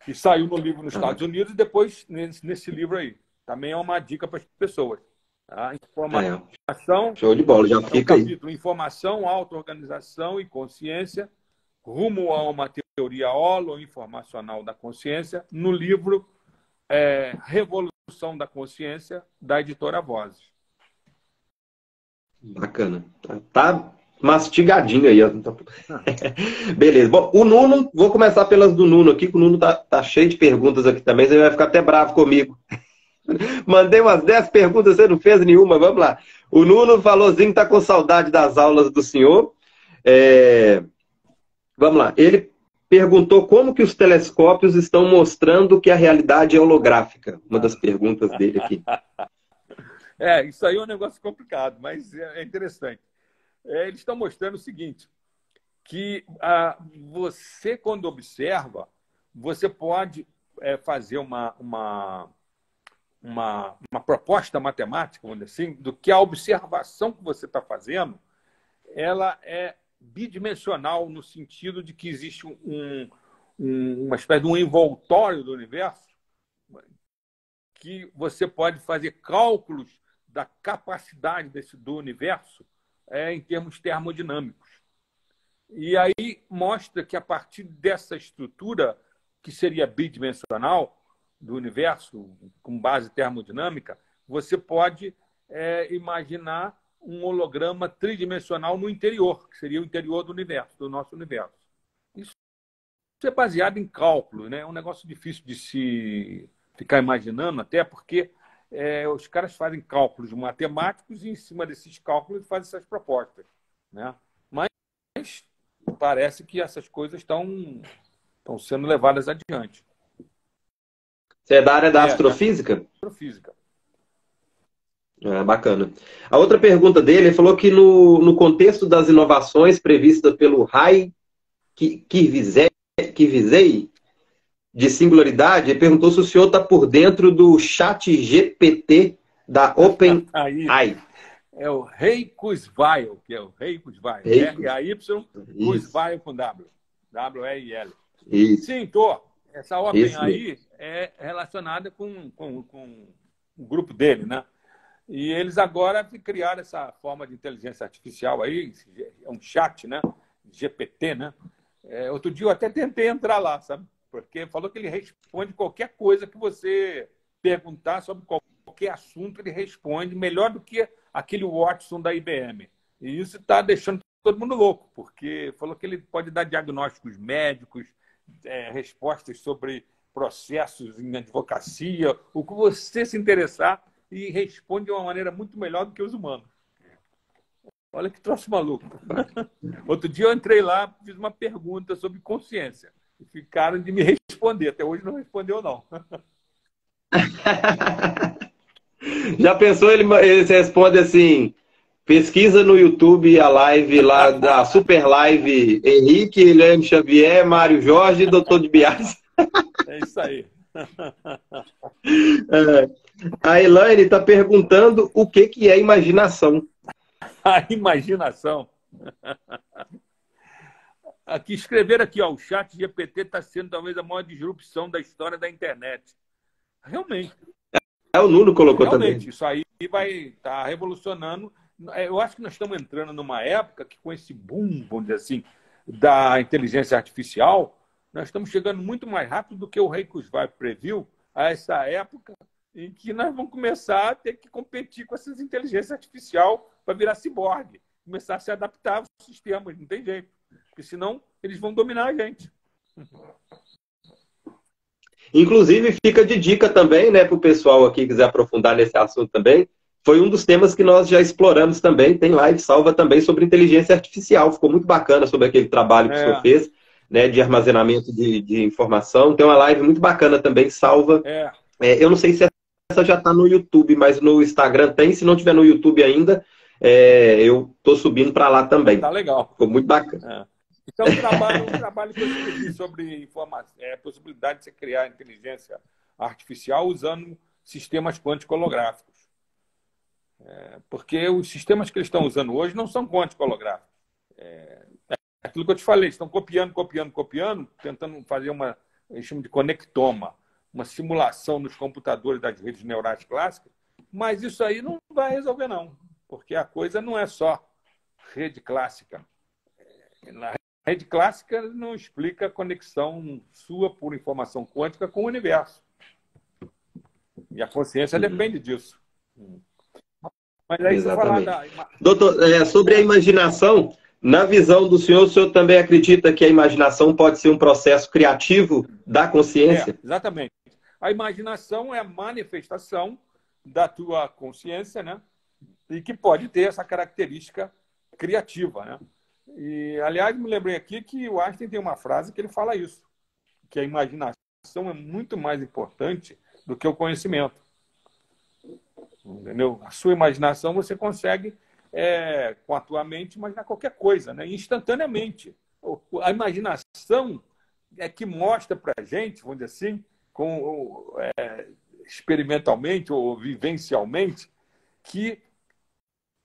E saiu no livro nos Estados Unidos e depois nesse livro aí. Também é uma dica para as pessoas. Tá? Informação. Show de bola, já fica aí. Informação, auto-organização e consciência. Rumo a uma teoria holoinformacional da consciência, no livro Revolução da Consciência, da editora Vozes. Bacana. Tá mastigadinho aí. Beleza. Bom, o Nuno, vou começar pelas do Nuno aqui, que o Nuno tá cheio de perguntas aqui também, você vai ficar até bravo comigo. Mandei umas 10 perguntas, você não fez nenhuma, vamos lá. O Nuno falou que tá com saudade das aulas do senhor. Vamos lá. Ele perguntou como que os telescópios estão mostrando que a realidade é holográfica. Uma das perguntas dele aqui. Isso aí é um negócio complicado, mas é interessante. Eles estão mostrando o seguinte, que você, quando observa, você pode fazer uma proposta matemática, vamos dizer assim, do que a observação que você está fazendo, ela é bidimensional no sentido de que existe uma espécie de um envoltório do universo que você pode fazer cálculos da capacidade do universo em termos termodinâmicos. E aí mostra que a partir dessa estrutura, que seria bidimensional do universo, com base termodinâmica, você pode imaginar um holograma tridimensional no interior, que seria o interior do universo, do nosso universo. Isso é baseado em cálculo, né? É um negócio difícil de se ficar imaginando, até porque os caras fazem cálculos matemáticos e, em cima desses cálculos, fazem essas propostas, né? Mas parece que essas coisas estão sendo levadas adiante. Você é da área da Da astrofísica? astrofísica. Bacana. A outra pergunta dele, ele falou que no contexto das inovações previstas pelo Rai Kirvisei de singularidade, ele perguntou se o senhor está por dentro do chat GPT da OpenAI. É o Ray Kurzweil, que é o Ray Kurzweil. R-A-Y, Kurzweil com W. W-E-I-L. Sim, tô. Essa OpenAI é relacionada com o grupo dele, né? E eles agora criaram essa forma de inteligência artificial aí, é um chat, né? GPT, né? Outro dia eu até tentei entrar lá, sabe? Porque falou que ele responde qualquer coisa que você perguntar sobre qualquer assunto, ele responde melhor do que aquele Watson da IBM. E isso está deixando todo mundo louco, porque falou que ele pode dar diagnósticos médicos, respostas sobre processos em advocacia, o que você se interessar, e responde de uma maneira muito melhor do que os humanos. Olha que troço maluco. Outro dia eu entrei lá, fiz uma pergunta sobre consciência. E ficaram de me responder. Até hoje não respondeu, não. Já pensou, ele responde assim, pesquisa no YouTube a live lá da Super Live Henrique, Eliane Xavier, Mário Jorge e Doutor de Biase. É isso aí. A Elaine está perguntando o que é imaginação. A imaginação. Aqui, escrever aqui, ó, o chat GPT está sendo talvez a maior disrupção da história da internet. Realmente. O Nuno colocou também. Isso aí vai estar revolucionando. Eu acho que nós estamos entrando numa época que, com esse boom, vamos dizer assim, da inteligência artificial, nós estamos chegando muito mais rápido do que o Ray Kurzweil previu a essa época em que nós vamos começar a ter que competir com essas inteligências artificiais para virar ciborgue, começar a se adaptar aos sistemas, não tem jeito, porque senão eles vão dominar a gente. Inclusive, fica de dica também, né, para o pessoal aqui que quiser aprofundar nesse assunto também. Foi um dos temas que nós já exploramos também. Tem live salva também sobre inteligência artificial. Ficou muito bacana sobre aquele trabalho que o senhor fez, né, de armazenamento de informação. Tem uma live muito bacana também, salva. Eu não sei se essa já está no YouTube, mas no Instagram tem. Se não tiver no YouTube ainda, eu estou subindo para lá também. Tá legal. Ficou muito bacana. Então, um trabalho que eu escrevi sobre a possibilidade de você criar inteligência artificial usando sistemas quânticos holográficos. Porque os sistemas que eles estão usando hoje não são quânticos holográficos. Aquilo que eu te falei, estão copiando, tentando fazer eles chamam de conectoma, uma simulação nos computadores das redes neurais clássicas, mas isso aí não vai resolver, não, porque a coisa não é só rede clássica. Na rede clássica não explica a conexão sua por informação quântica com o universo. E a consciência depende disso. Mas aí você falar Doutor, sobre a imaginação, na visão do senhor, o senhor também acredita que a imaginação pode ser um processo criativo da consciência? Exatamente. A imaginação é a manifestação da tua consciência, né? E que pode ter essa característica criativa, né? E, aliás, me lembrei aqui que o Einstein tem uma frase que ele fala isso, que a imaginação é muito mais importante do que o conhecimento. Entendeu? A sua imaginação você consegue, com a tua mente, imaginar qualquer coisa, né? Instantaneamente. A imaginação é que mostra para a gente, vamos dizer assim, experimentalmente ou vivencialmente, que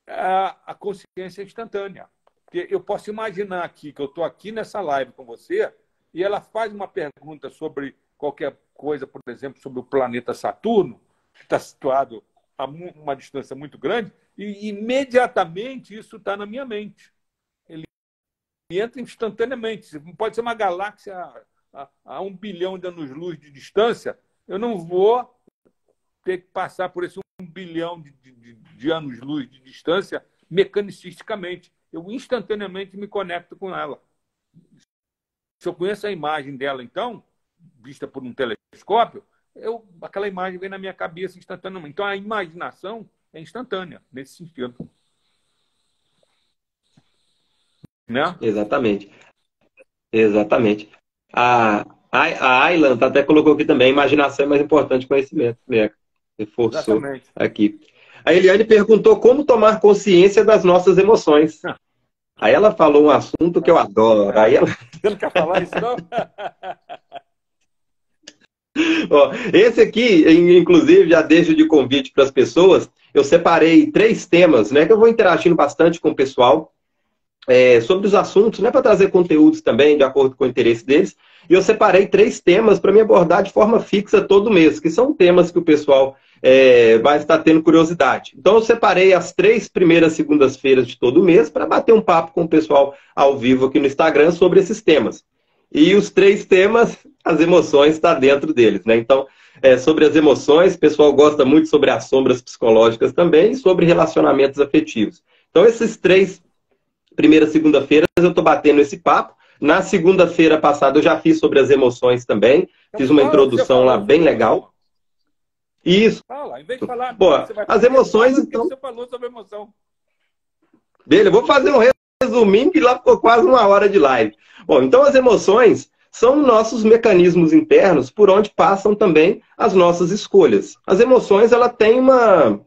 a consciência é instantânea. Porque eu posso imaginar aqui que eu estou aqui nessa live com você e ela faz uma pergunta sobre qualquer coisa, por exemplo, sobre o planeta Saturno, que está situado a uma distância muito grande, e imediatamente isso está na minha mente. Ele entra instantaneamente. Pode ser uma galáxia a 1 bilhão de anos-luz de distância, eu não vou ter que passar por esse 1 bilhão de anos-luz de distância mecanicisticamente. Eu instantaneamente me conecto com ela. Se eu conheço a imagem dela, então, vista por um telescópio, aquela imagem vem na minha cabeça instantaneamente. Então, a imaginação é instantânea, nesse sentido. Né? Exatamente. Exatamente. A Aylan até colocou aqui também, imaginação é mais importante que conhecimento, né? Reforçou Exatamente. aqui. A Eliane perguntou como tomar consciência das nossas emoções. Aí ela falou um assunto que eu adoro. Aí ela... Você não quer falar isso, não? Ó, esse aqui, inclusive, já deixo de convite para as pessoas. Eu separei 3 temas, né? Que eu vou interagindo bastante com o pessoal sobre os assuntos, né? Para trazer conteúdos também, de acordo com o interesse deles. E eu separei 3 temas para me abordar de forma fixa todo mês, que são temas que o pessoal vai estar tendo curiosidade. Então, eu separei as 3 primeiras segundas-feiras de todo mês para bater um papo com o pessoal ao vivo aqui no Instagram sobre esses temas. E os 3 temas, as emoções estão dentro deles, né? Então, sobre as emoções, o pessoal gosta muito sobre as sombras psicológicas também e sobre relacionamentos afetivos. Então, esses 3 primeiras segunda-feiras eu estou batendo esse papo. Na segunda-feira passada eu já fiz sobre as emoções também. Fiz uma introdução lá bem legal. Isso. Fala, em vez de falar, Bom, você vai as emoções, então... Você falou sobre emoção. Beleza, eu vou fazer um resuminho que lá ficou quase 1 hora de live. Bom, então as emoções são nossos mecanismos internos por onde passam também as nossas escolhas. As emoções, ela tem uma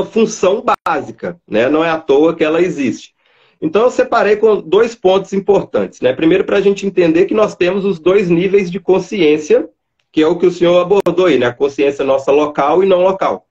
função básica, né? Não é à toa que ela existe. Então eu separei com 2 pontos importantes, né? Primeiro, para a gente entender que nós temos os 2 níveis de consciência, que é o que o senhor abordou aí, né? A consciência nossa local e não local.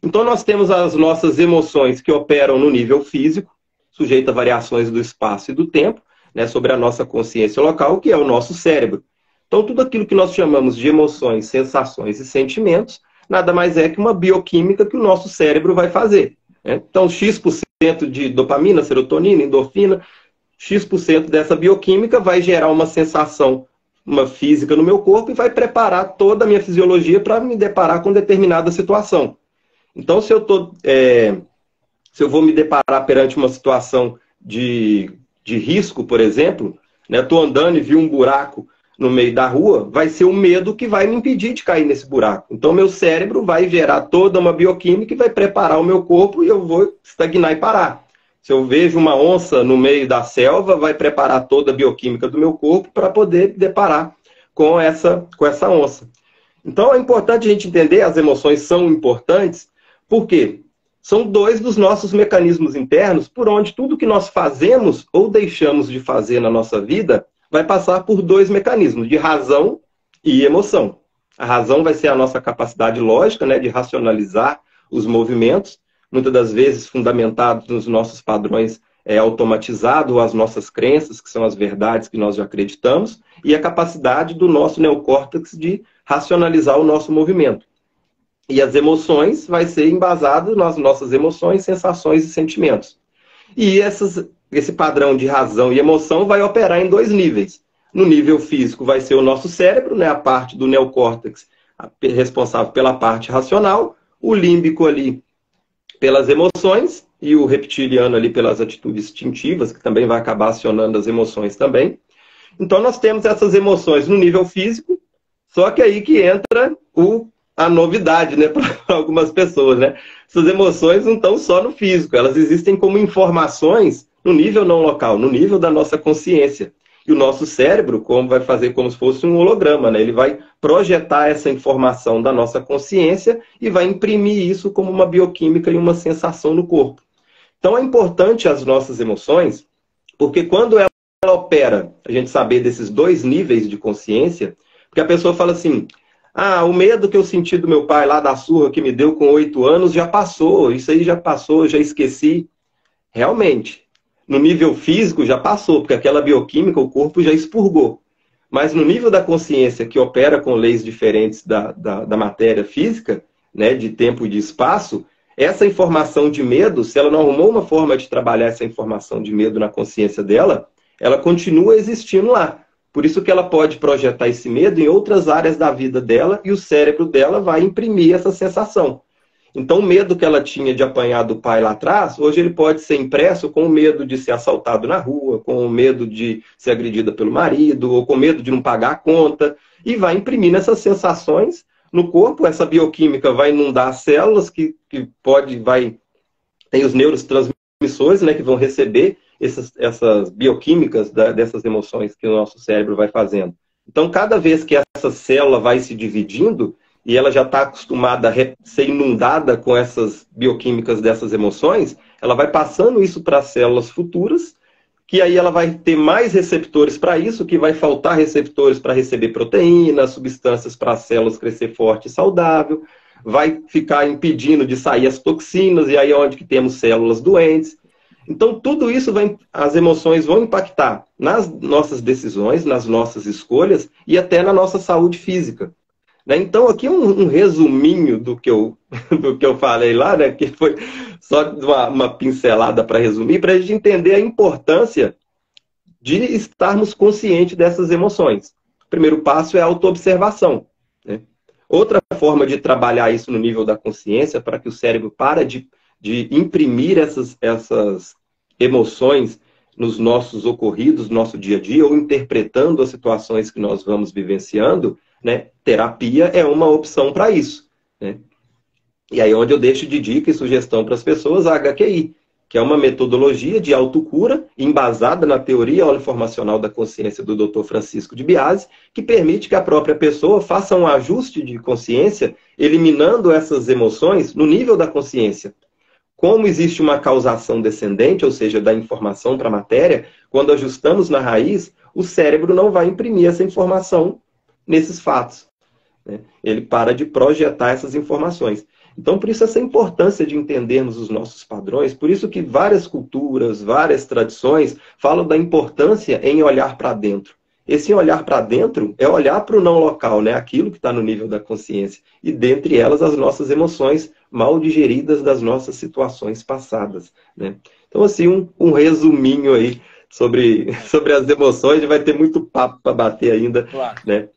Então nós temos as nossas emoções que operam no nível físico, sujeito a variações do espaço e do tempo, né? Sobre a nossa consciência local, que é o nosso cérebro. Então tudo aquilo que nós chamamos de emoções, sensações e sentimentos, nada mais é que uma bioquímica que o nosso cérebro vai fazer. Então, X% de dopamina, serotonina, endorfina, X% dessa bioquímica vai gerar uma sensação, uma física no meu corpo e vai preparar toda a minha fisiologia para me deparar com determinada situação. Então, se eu vou me deparar perante uma situação de risco, por exemplo, né, estou andando e vi um buraco no meio da rua, vai ser o medo que vai me impedir de cair nesse buraco. Então, meu cérebro vai gerar toda uma bioquímica e vai preparar o meu corpo e eu vou estagnar e parar. Se eu vejo uma onça no meio da selva, vai preparar toda a bioquímica do meu corpo para poder deparar com essa onça. Então, é importante a gente entender, as emoções são importantes, porque são 2 dos nossos mecanismos internos por onde tudo que nós fazemos ou deixamos de fazer na nossa vida vai passar por 2 mecanismos, de razão e emoção. A razão vai ser a nossa capacidade lógica, né, de racionalizar os movimentos, muitas das vezes fundamentados nos nossos padrões automatizados, ou as nossas crenças, que são as verdades que nós já acreditamos, e a capacidade do nosso neocórtex de racionalizar o nosso movimento. E as emoções vai ser embasado nas nossas emoções, sensações e sentimentos. E esse padrão de razão e emoção vai operar em 2 níveis. No nível físico vai ser o nosso cérebro, né, a parte do neocórtex responsável pela parte racional, o límbico ali pelas emoções e o reptiliano ali pelas atitudes instintivas, que também vai acabar acionando as emoções também. Então nós temos essas emoções no nível físico, só que aí que entra a novidade, né, para algumas pessoas, né? Essas emoções não estão só no físico, elas existem como informações no nível não local, no nível da nossa consciência. E o nosso cérebro vai fazer como se fosse um holograma, né? Ele vai projetar essa informação da nossa consciência e vai imprimir isso como uma bioquímica e uma sensação no corpo. Então é importante as nossas emoções, porque quando ela opera, a gente saber desses 2 níveis de consciência, porque a pessoa fala assim: o medo que eu senti do meu pai lá da surra que me deu com 8 anos já passou, isso aí já passou, já esqueci. Realmente, no nível físico já passou, porque aquela bioquímica o corpo já expurgou. Mas no nível da consciência, que opera com leis diferentes da matéria física, né, de tempo e de espaço, essa informação de medo, se ela não arrumou uma forma de trabalhar essa informação de medo na consciência dela, ela continua existindo lá. Por isso que ela pode projetar esse medo em outras áreas da vida dela e o cérebro dela vai imprimir essa sensação. Então, o medo que ela tinha de apanhar do pai lá atrás, hoje ele pode ser impresso com o medo de ser assaltado na rua, com o medo de ser agredida pelo marido, ou com medo de não pagar a conta, e vai imprimindo essas sensações no corpo, essa bioquímica vai inundar as células tem os neurotransmissores, né, que vão receber essas bioquímicas dessas emoções que o nosso cérebro vai fazendo. Então, cada vez que essa célula vai se dividindo, e ela já está acostumada a ser inundada com essas bioquímicas dessas emoções, ela vai passando isso para as células futuras, que aí ela vai ter mais receptores para isso, que vai faltar receptores para receber proteínas, substâncias para as células crescer forte e saudável, vai ficar impedindo de sair as toxinas, e aí é onde que temos células doentes. Então, tudo isso as emoções vão impactar nas nossas decisões, nas nossas escolhas e até na nossa saúde física. Né? Então, aqui um resuminho do que eu falei lá, né? Que foi só uma pincelada para resumir, para a gente entender a importância de estarmos conscientes dessas emoções. O primeiro passo é a autoobservação. Né? Outra forma de trabalhar isso no nível da consciência, para que o cérebro pare de imprimir essas emoções nos nossos ocorridos, no nosso dia a dia, ou interpretando as situações que nós vamos vivenciando, né? Terapia é uma opção para isso. Né? E aí onde eu deixo de dica e sugestão para as pessoas a HQI, que é uma metodologia de autocura embasada na teoria holoformacional da consciência do Dr. Francisco de Biase, que permite que a própria pessoa faça um ajuste de consciência, eliminando essas emoções no nível da consciência. Como existe uma causação descendente, ou seja, da informação para a matéria, quando ajustamos na raiz, o cérebro não vai imprimir essa informação nesses fatos. Né? Ele para de projetar essas informações. Então, por isso essa importância de entendermos os nossos padrões, por isso que várias culturas, várias tradições falam da importância em olhar para dentro. Esse olhar para dentro é olhar para o não local, né? Aquilo que está no nível da consciência. E dentre elas, as nossas emoções mal digeridas das nossas situações passadas. Né? Então, assim, um resuminho aí sobre as emoções. Vai ter muito papo para bater ainda. Claro. Né?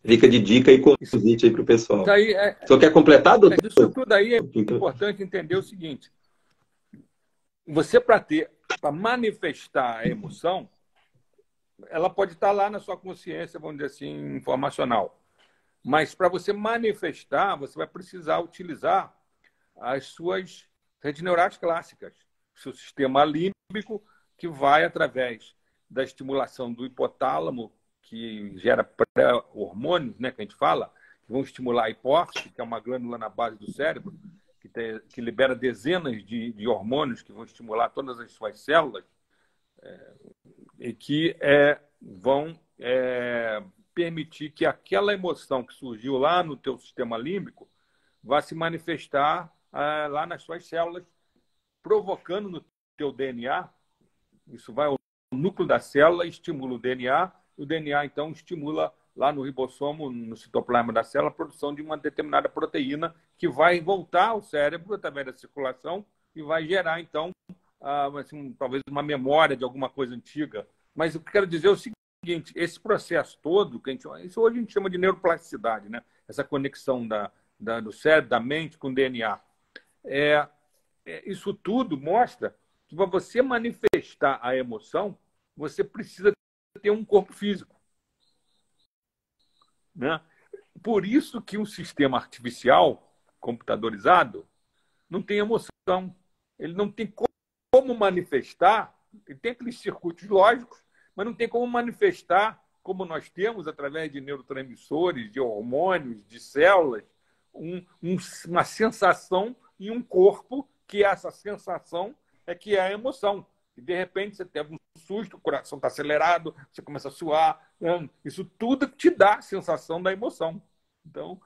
Fica de dica e convite aí para o pessoal. Daí o senhor quer completar, doutor? Isso tudo aí é importante entender o seguinte. Você, para manifestar a emoção, ela pode estar lá na sua consciência, vamos dizer assim, informacional. Mas para você manifestar, você vai precisar utilizar as suas redes neurais clássicas, seu sistema límbico, que vai através da estimulação do hipotálamo, que gera pré-hormônios, né, que a gente fala, que vão estimular a hipófise, que é uma glândula na base do cérebro, que libera dezenas de hormônios que vão estimular todas as suas células, e que vão permitir que aquela emoção que surgiu lá no teu sistema límbico vá se manifestar lá nas suas células, provocando no teu DNA. Isso vai ao núcleo da célula, estimula o DNA, o DNA, então, estimula lá no ribossomo, no citoplasma da célula, a produção de uma determinada proteína que vai voltar ao cérebro através da circulação e vai gerar, então, assim, talvez uma memória de alguma coisa antiga. Mas o que eu quero dizer é o seguinte, esse processo todo, isso hoje a gente chama de neuroplasticidade, né? Essa conexão do cérebro, da mente com o DNA. Isso tudo mostra que para você manifestar a emoção, você precisa ter um corpo físico. Né? Por isso que um sistema artificial, computadorizado, não tem emoção. Ele não tem como manifestar, ele tem aqueles circuitos lógicos, mas não tem como manifestar, como nós temos, através de neurotransmissores, de hormônios, de células, uma sensação em um corpo, que essa sensação que é a emoção. E, de repente, você tem um susto, o coração está acelerado, você começa a suar. Isso tudo te dá a sensação da emoção. Então,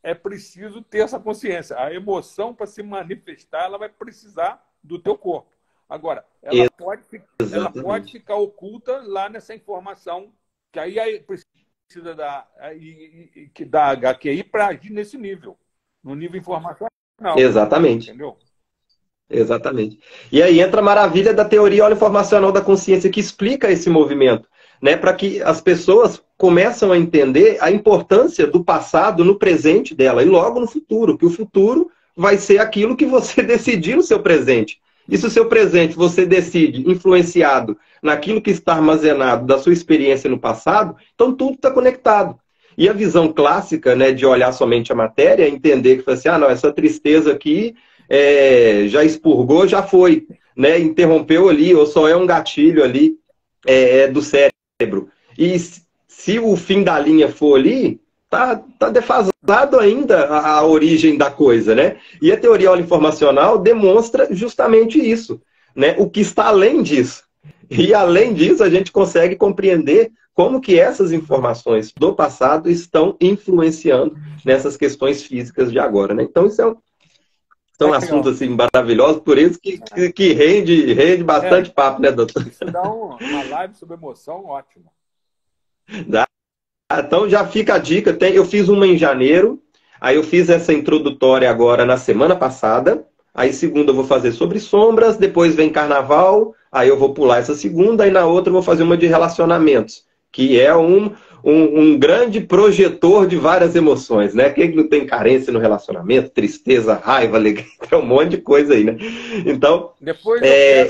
é preciso ter essa consciência. A emoção, para se manifestar, ela vai precisar do teu corpo. Agora, ela pode ficar oculta lá nessa informação, que aí precisa da HQI para agir nesse nível, no nível informacional. Exatamente. Entendeu? Exatamente. E aí entra a maravilha da teoria holoformacional da consciência, que explica esse movimento, né, para que as pessoas começam a entender a importância do passado no presente dela e logo no futuro, que o futuro vai ser aquilo que você decidir no seu presente. E se o seu presente você decide influenciado naquilo que está armazenado da sua experiência no passado, então tudo está conectado. E a visão clássica, né, de olhar somente a matéria, é entender que assim, não, essa tristeza aqui já expurgou, já foi, né, interrompeu ali, ou só é um gatilho ali do cérebro. E se o fim da linha for ali, tá defasado ainda a origem da coisa, né? E a teoria holoinformacional demonstra justamente isso, né? O que está além disso. E além disso, a gente consegue compreender como que essas informações do passado estão influenciando nessas questões físicas de agora, né? Então, isso são assuntos assim, maravilhosos, por isso que rende bastante papo, né, doutor? Isso dá uma live sobre emoção ótima. Dá. Então já fica a dica, eu fiz uma em janeiro, aí eu fiz essa introdutória agora na semana passada, aí segunda eu vou fazer sobre sombras, depois vem carnaval, aí eu vou pular essa segunda, e na outra eu vou fazer uma de relacionamentos, que é um grande projetor de várias emoções, né? Quem não tem carência no relacionamento, tristeza, raiva, alegria, tem um monte de coisa aí, né? Então,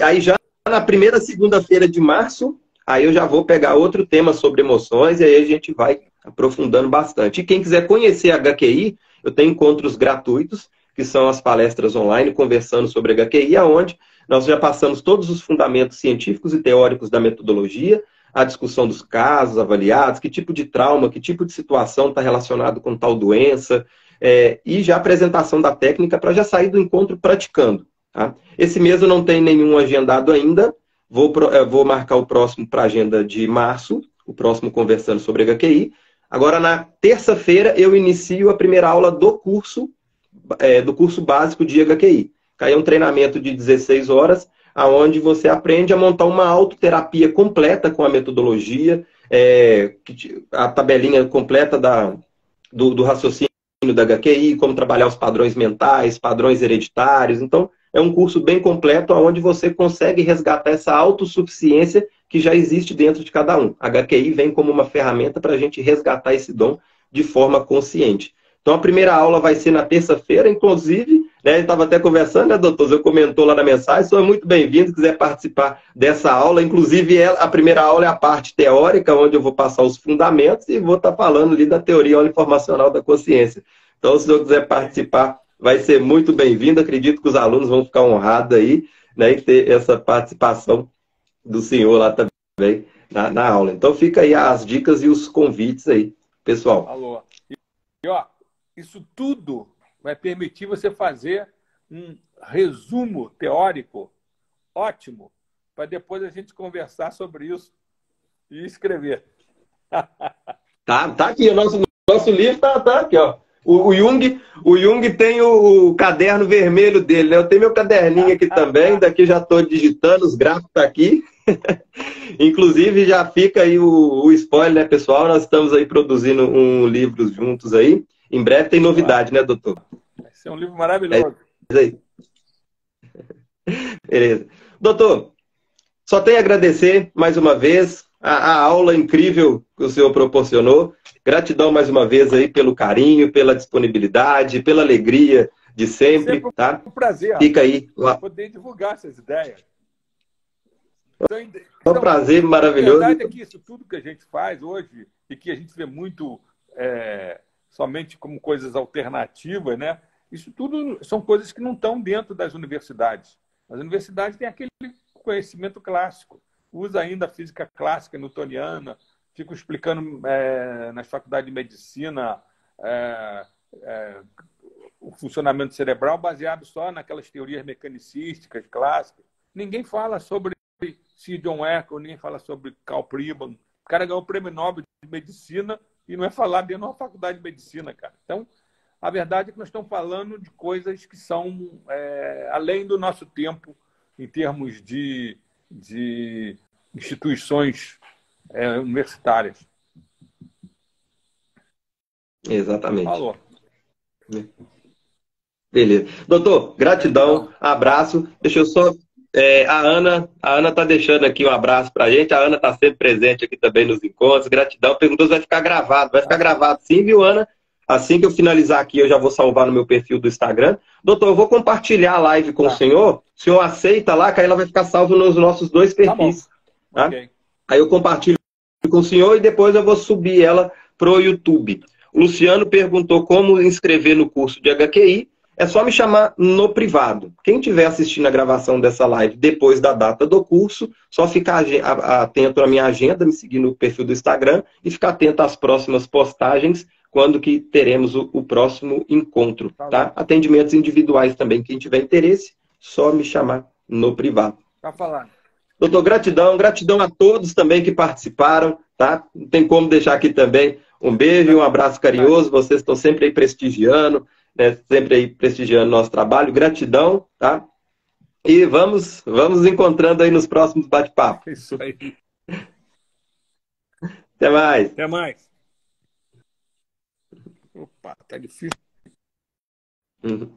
aí já na primeira segunda-feira de março, aí eu já vou pegar outro tema sobre emoções e aí a gente vai aprofundando bastante. E quem quiser conhecer a HQI, eu tenho encontros gratuitos, que são as palestras online, conversando sobre a HQI, onde nós já passamos todos os fundamentos científicos e teóricos da metodologia, a discussão dos casos avaliados, que tipo de trauma, que tipo de situação está relacionado com tal doença, e já a apresentação da técnica para já sair do encontro praticando. Tá? Esse mês eu não tenho nenhum agendado ainda, vou marcar o próximo para a agenda de março, o próximo conversando sobre HQI. Agora, na terça-feira, eu inicio a primeira aula do curso básico de HQI. Aí é um treinamento de 16 horas, onde você aprende a montar uma autoterapia completa com a metodologia, a tabelinha completa do raciocínio da HQI, como trabalhar os padrões mentais, padrões hereditários. Então, é um curso bem completo, onde você consegue resgatar essa autossuficiência que já existe dentro de cada um. A HQI vem como uma ferramenta para a gente resgatar esse dom de forma consciente. Então, a primeira aula vai ser na terça-feira, inclusive, né, a gente estava até conversando, né, doutor? Você comentou lá na mensagem, sou muito bem-vindo, se quiser participar dessa aula. Inclusive, a primeira aula é a parte teórica, onde eu vou passar os fundamentos e vou estar falando ali da teoria holoinformacional da consciência. Então, se o senhor quiser participar, vai ser muito bem-vindo. Acredito que os alunos vão ficar honrados aí, né, em ter essa participação do senhor lá também na aula. Então, fica aí as dicas e os convites aí, pessoal. Alô. E, ó, isso tudo vai permitir você fazer um resumo teórico ótimo, para depois a gente conversar sobre isso e escrever. Tá aqui, o nosso livro tá aqui, ó. O Jung tem o caderno vermelho dele, né? Eu tenho meu caderninho aqui também, daqui já estou digitando, os gráficos tá aqui. Inclusive, já fica aí o spoiler, né, pessoal? Nós estamos aí produzindo um livro juntos aí. Em breve tem novidade, né, doutor? Vai ser um livro maravilhoso. É isso aí. Beleza. Doutor, só tenho a agradecer mais uma vez a aula incrível que o senhor proporcionou. Gratidão mais uma vez aí pelo carinho, pela disponibilidade, pela alegria de sempre. Tá? Um prazer. Fica aí. Poder divulgar essas ideias. É um prazer maravilhoso. A verdade é que isso tudo que a gente faz hoje e que a gente vê muito somente como coisas alternativas, né? Isso tudo são coisas que não estão dentro das universidades. As universidades têm aquele conhecimento clássico. Usa ainda a física clássica newtoniana, fico explicando nas faculdades de medicina o funcionamento cerebral baseado só naquelas teorias mecanicísticas clássicas. Ninguém fala sobre Sir John Eccles, ninguém fala sobre Carl Pribban. O cara ganhou o prêmio Nobel de Medicina e não é falar dentro de uma faculdade de medicina, cara. Então, a verdade é que nós estamos falando de coisas que são além do nosso tempo em termos de instituições universitárias. Exatamente. Falou. Beleza. Doutor, gratidão, abraço. Deixa eu só... a Ana está deixando aqui um abraço para a gente. A Ana está sempre presente aqui também nos encontros. Gratidão. Perguntou se vai ficar gravado. Vai ficar gravado sim, viu, Ana? Assim que eu finalizar aqui, eu já vou salvar no meu perfil do Instagram. Doutor, eu vou compartilhar a live com o senhor. O senhor aceita lá, que aí ela vai ficar salva nos nossos dois perfis. Tá bom. Tá? Okay. Aí eu compartilho com o senhor e depois eu vou subir ela pro YouTube. O Luciano perguntou como inscrever no curso de HQI. É só me chamar no privado. Quem estiver assistindo a gravação dessa live depois da data do curso, só ficar atento à minha agenda, me seguir no perfil do Instagram e ficar atento às próximas postagens, quando que teremos o próximo encontro, tá? Atendimentos individuais também. Quem tiver interesse, só me chamar no privado. Tá falando. Doutor, gratidão. Gratidão a todos também que participaram, tá? Não tem como deixar aqui também um beijo e um abraço carinhoso. Vocês estão sempre aí prestigiando, né? Sempre aí prestigiando nosso trabalho. Gratidão, tá? E vamos encontrando aí nos próximos bate-papos. Isso aí. Até mais. Até mais. Opa, tá difícil. Uhum.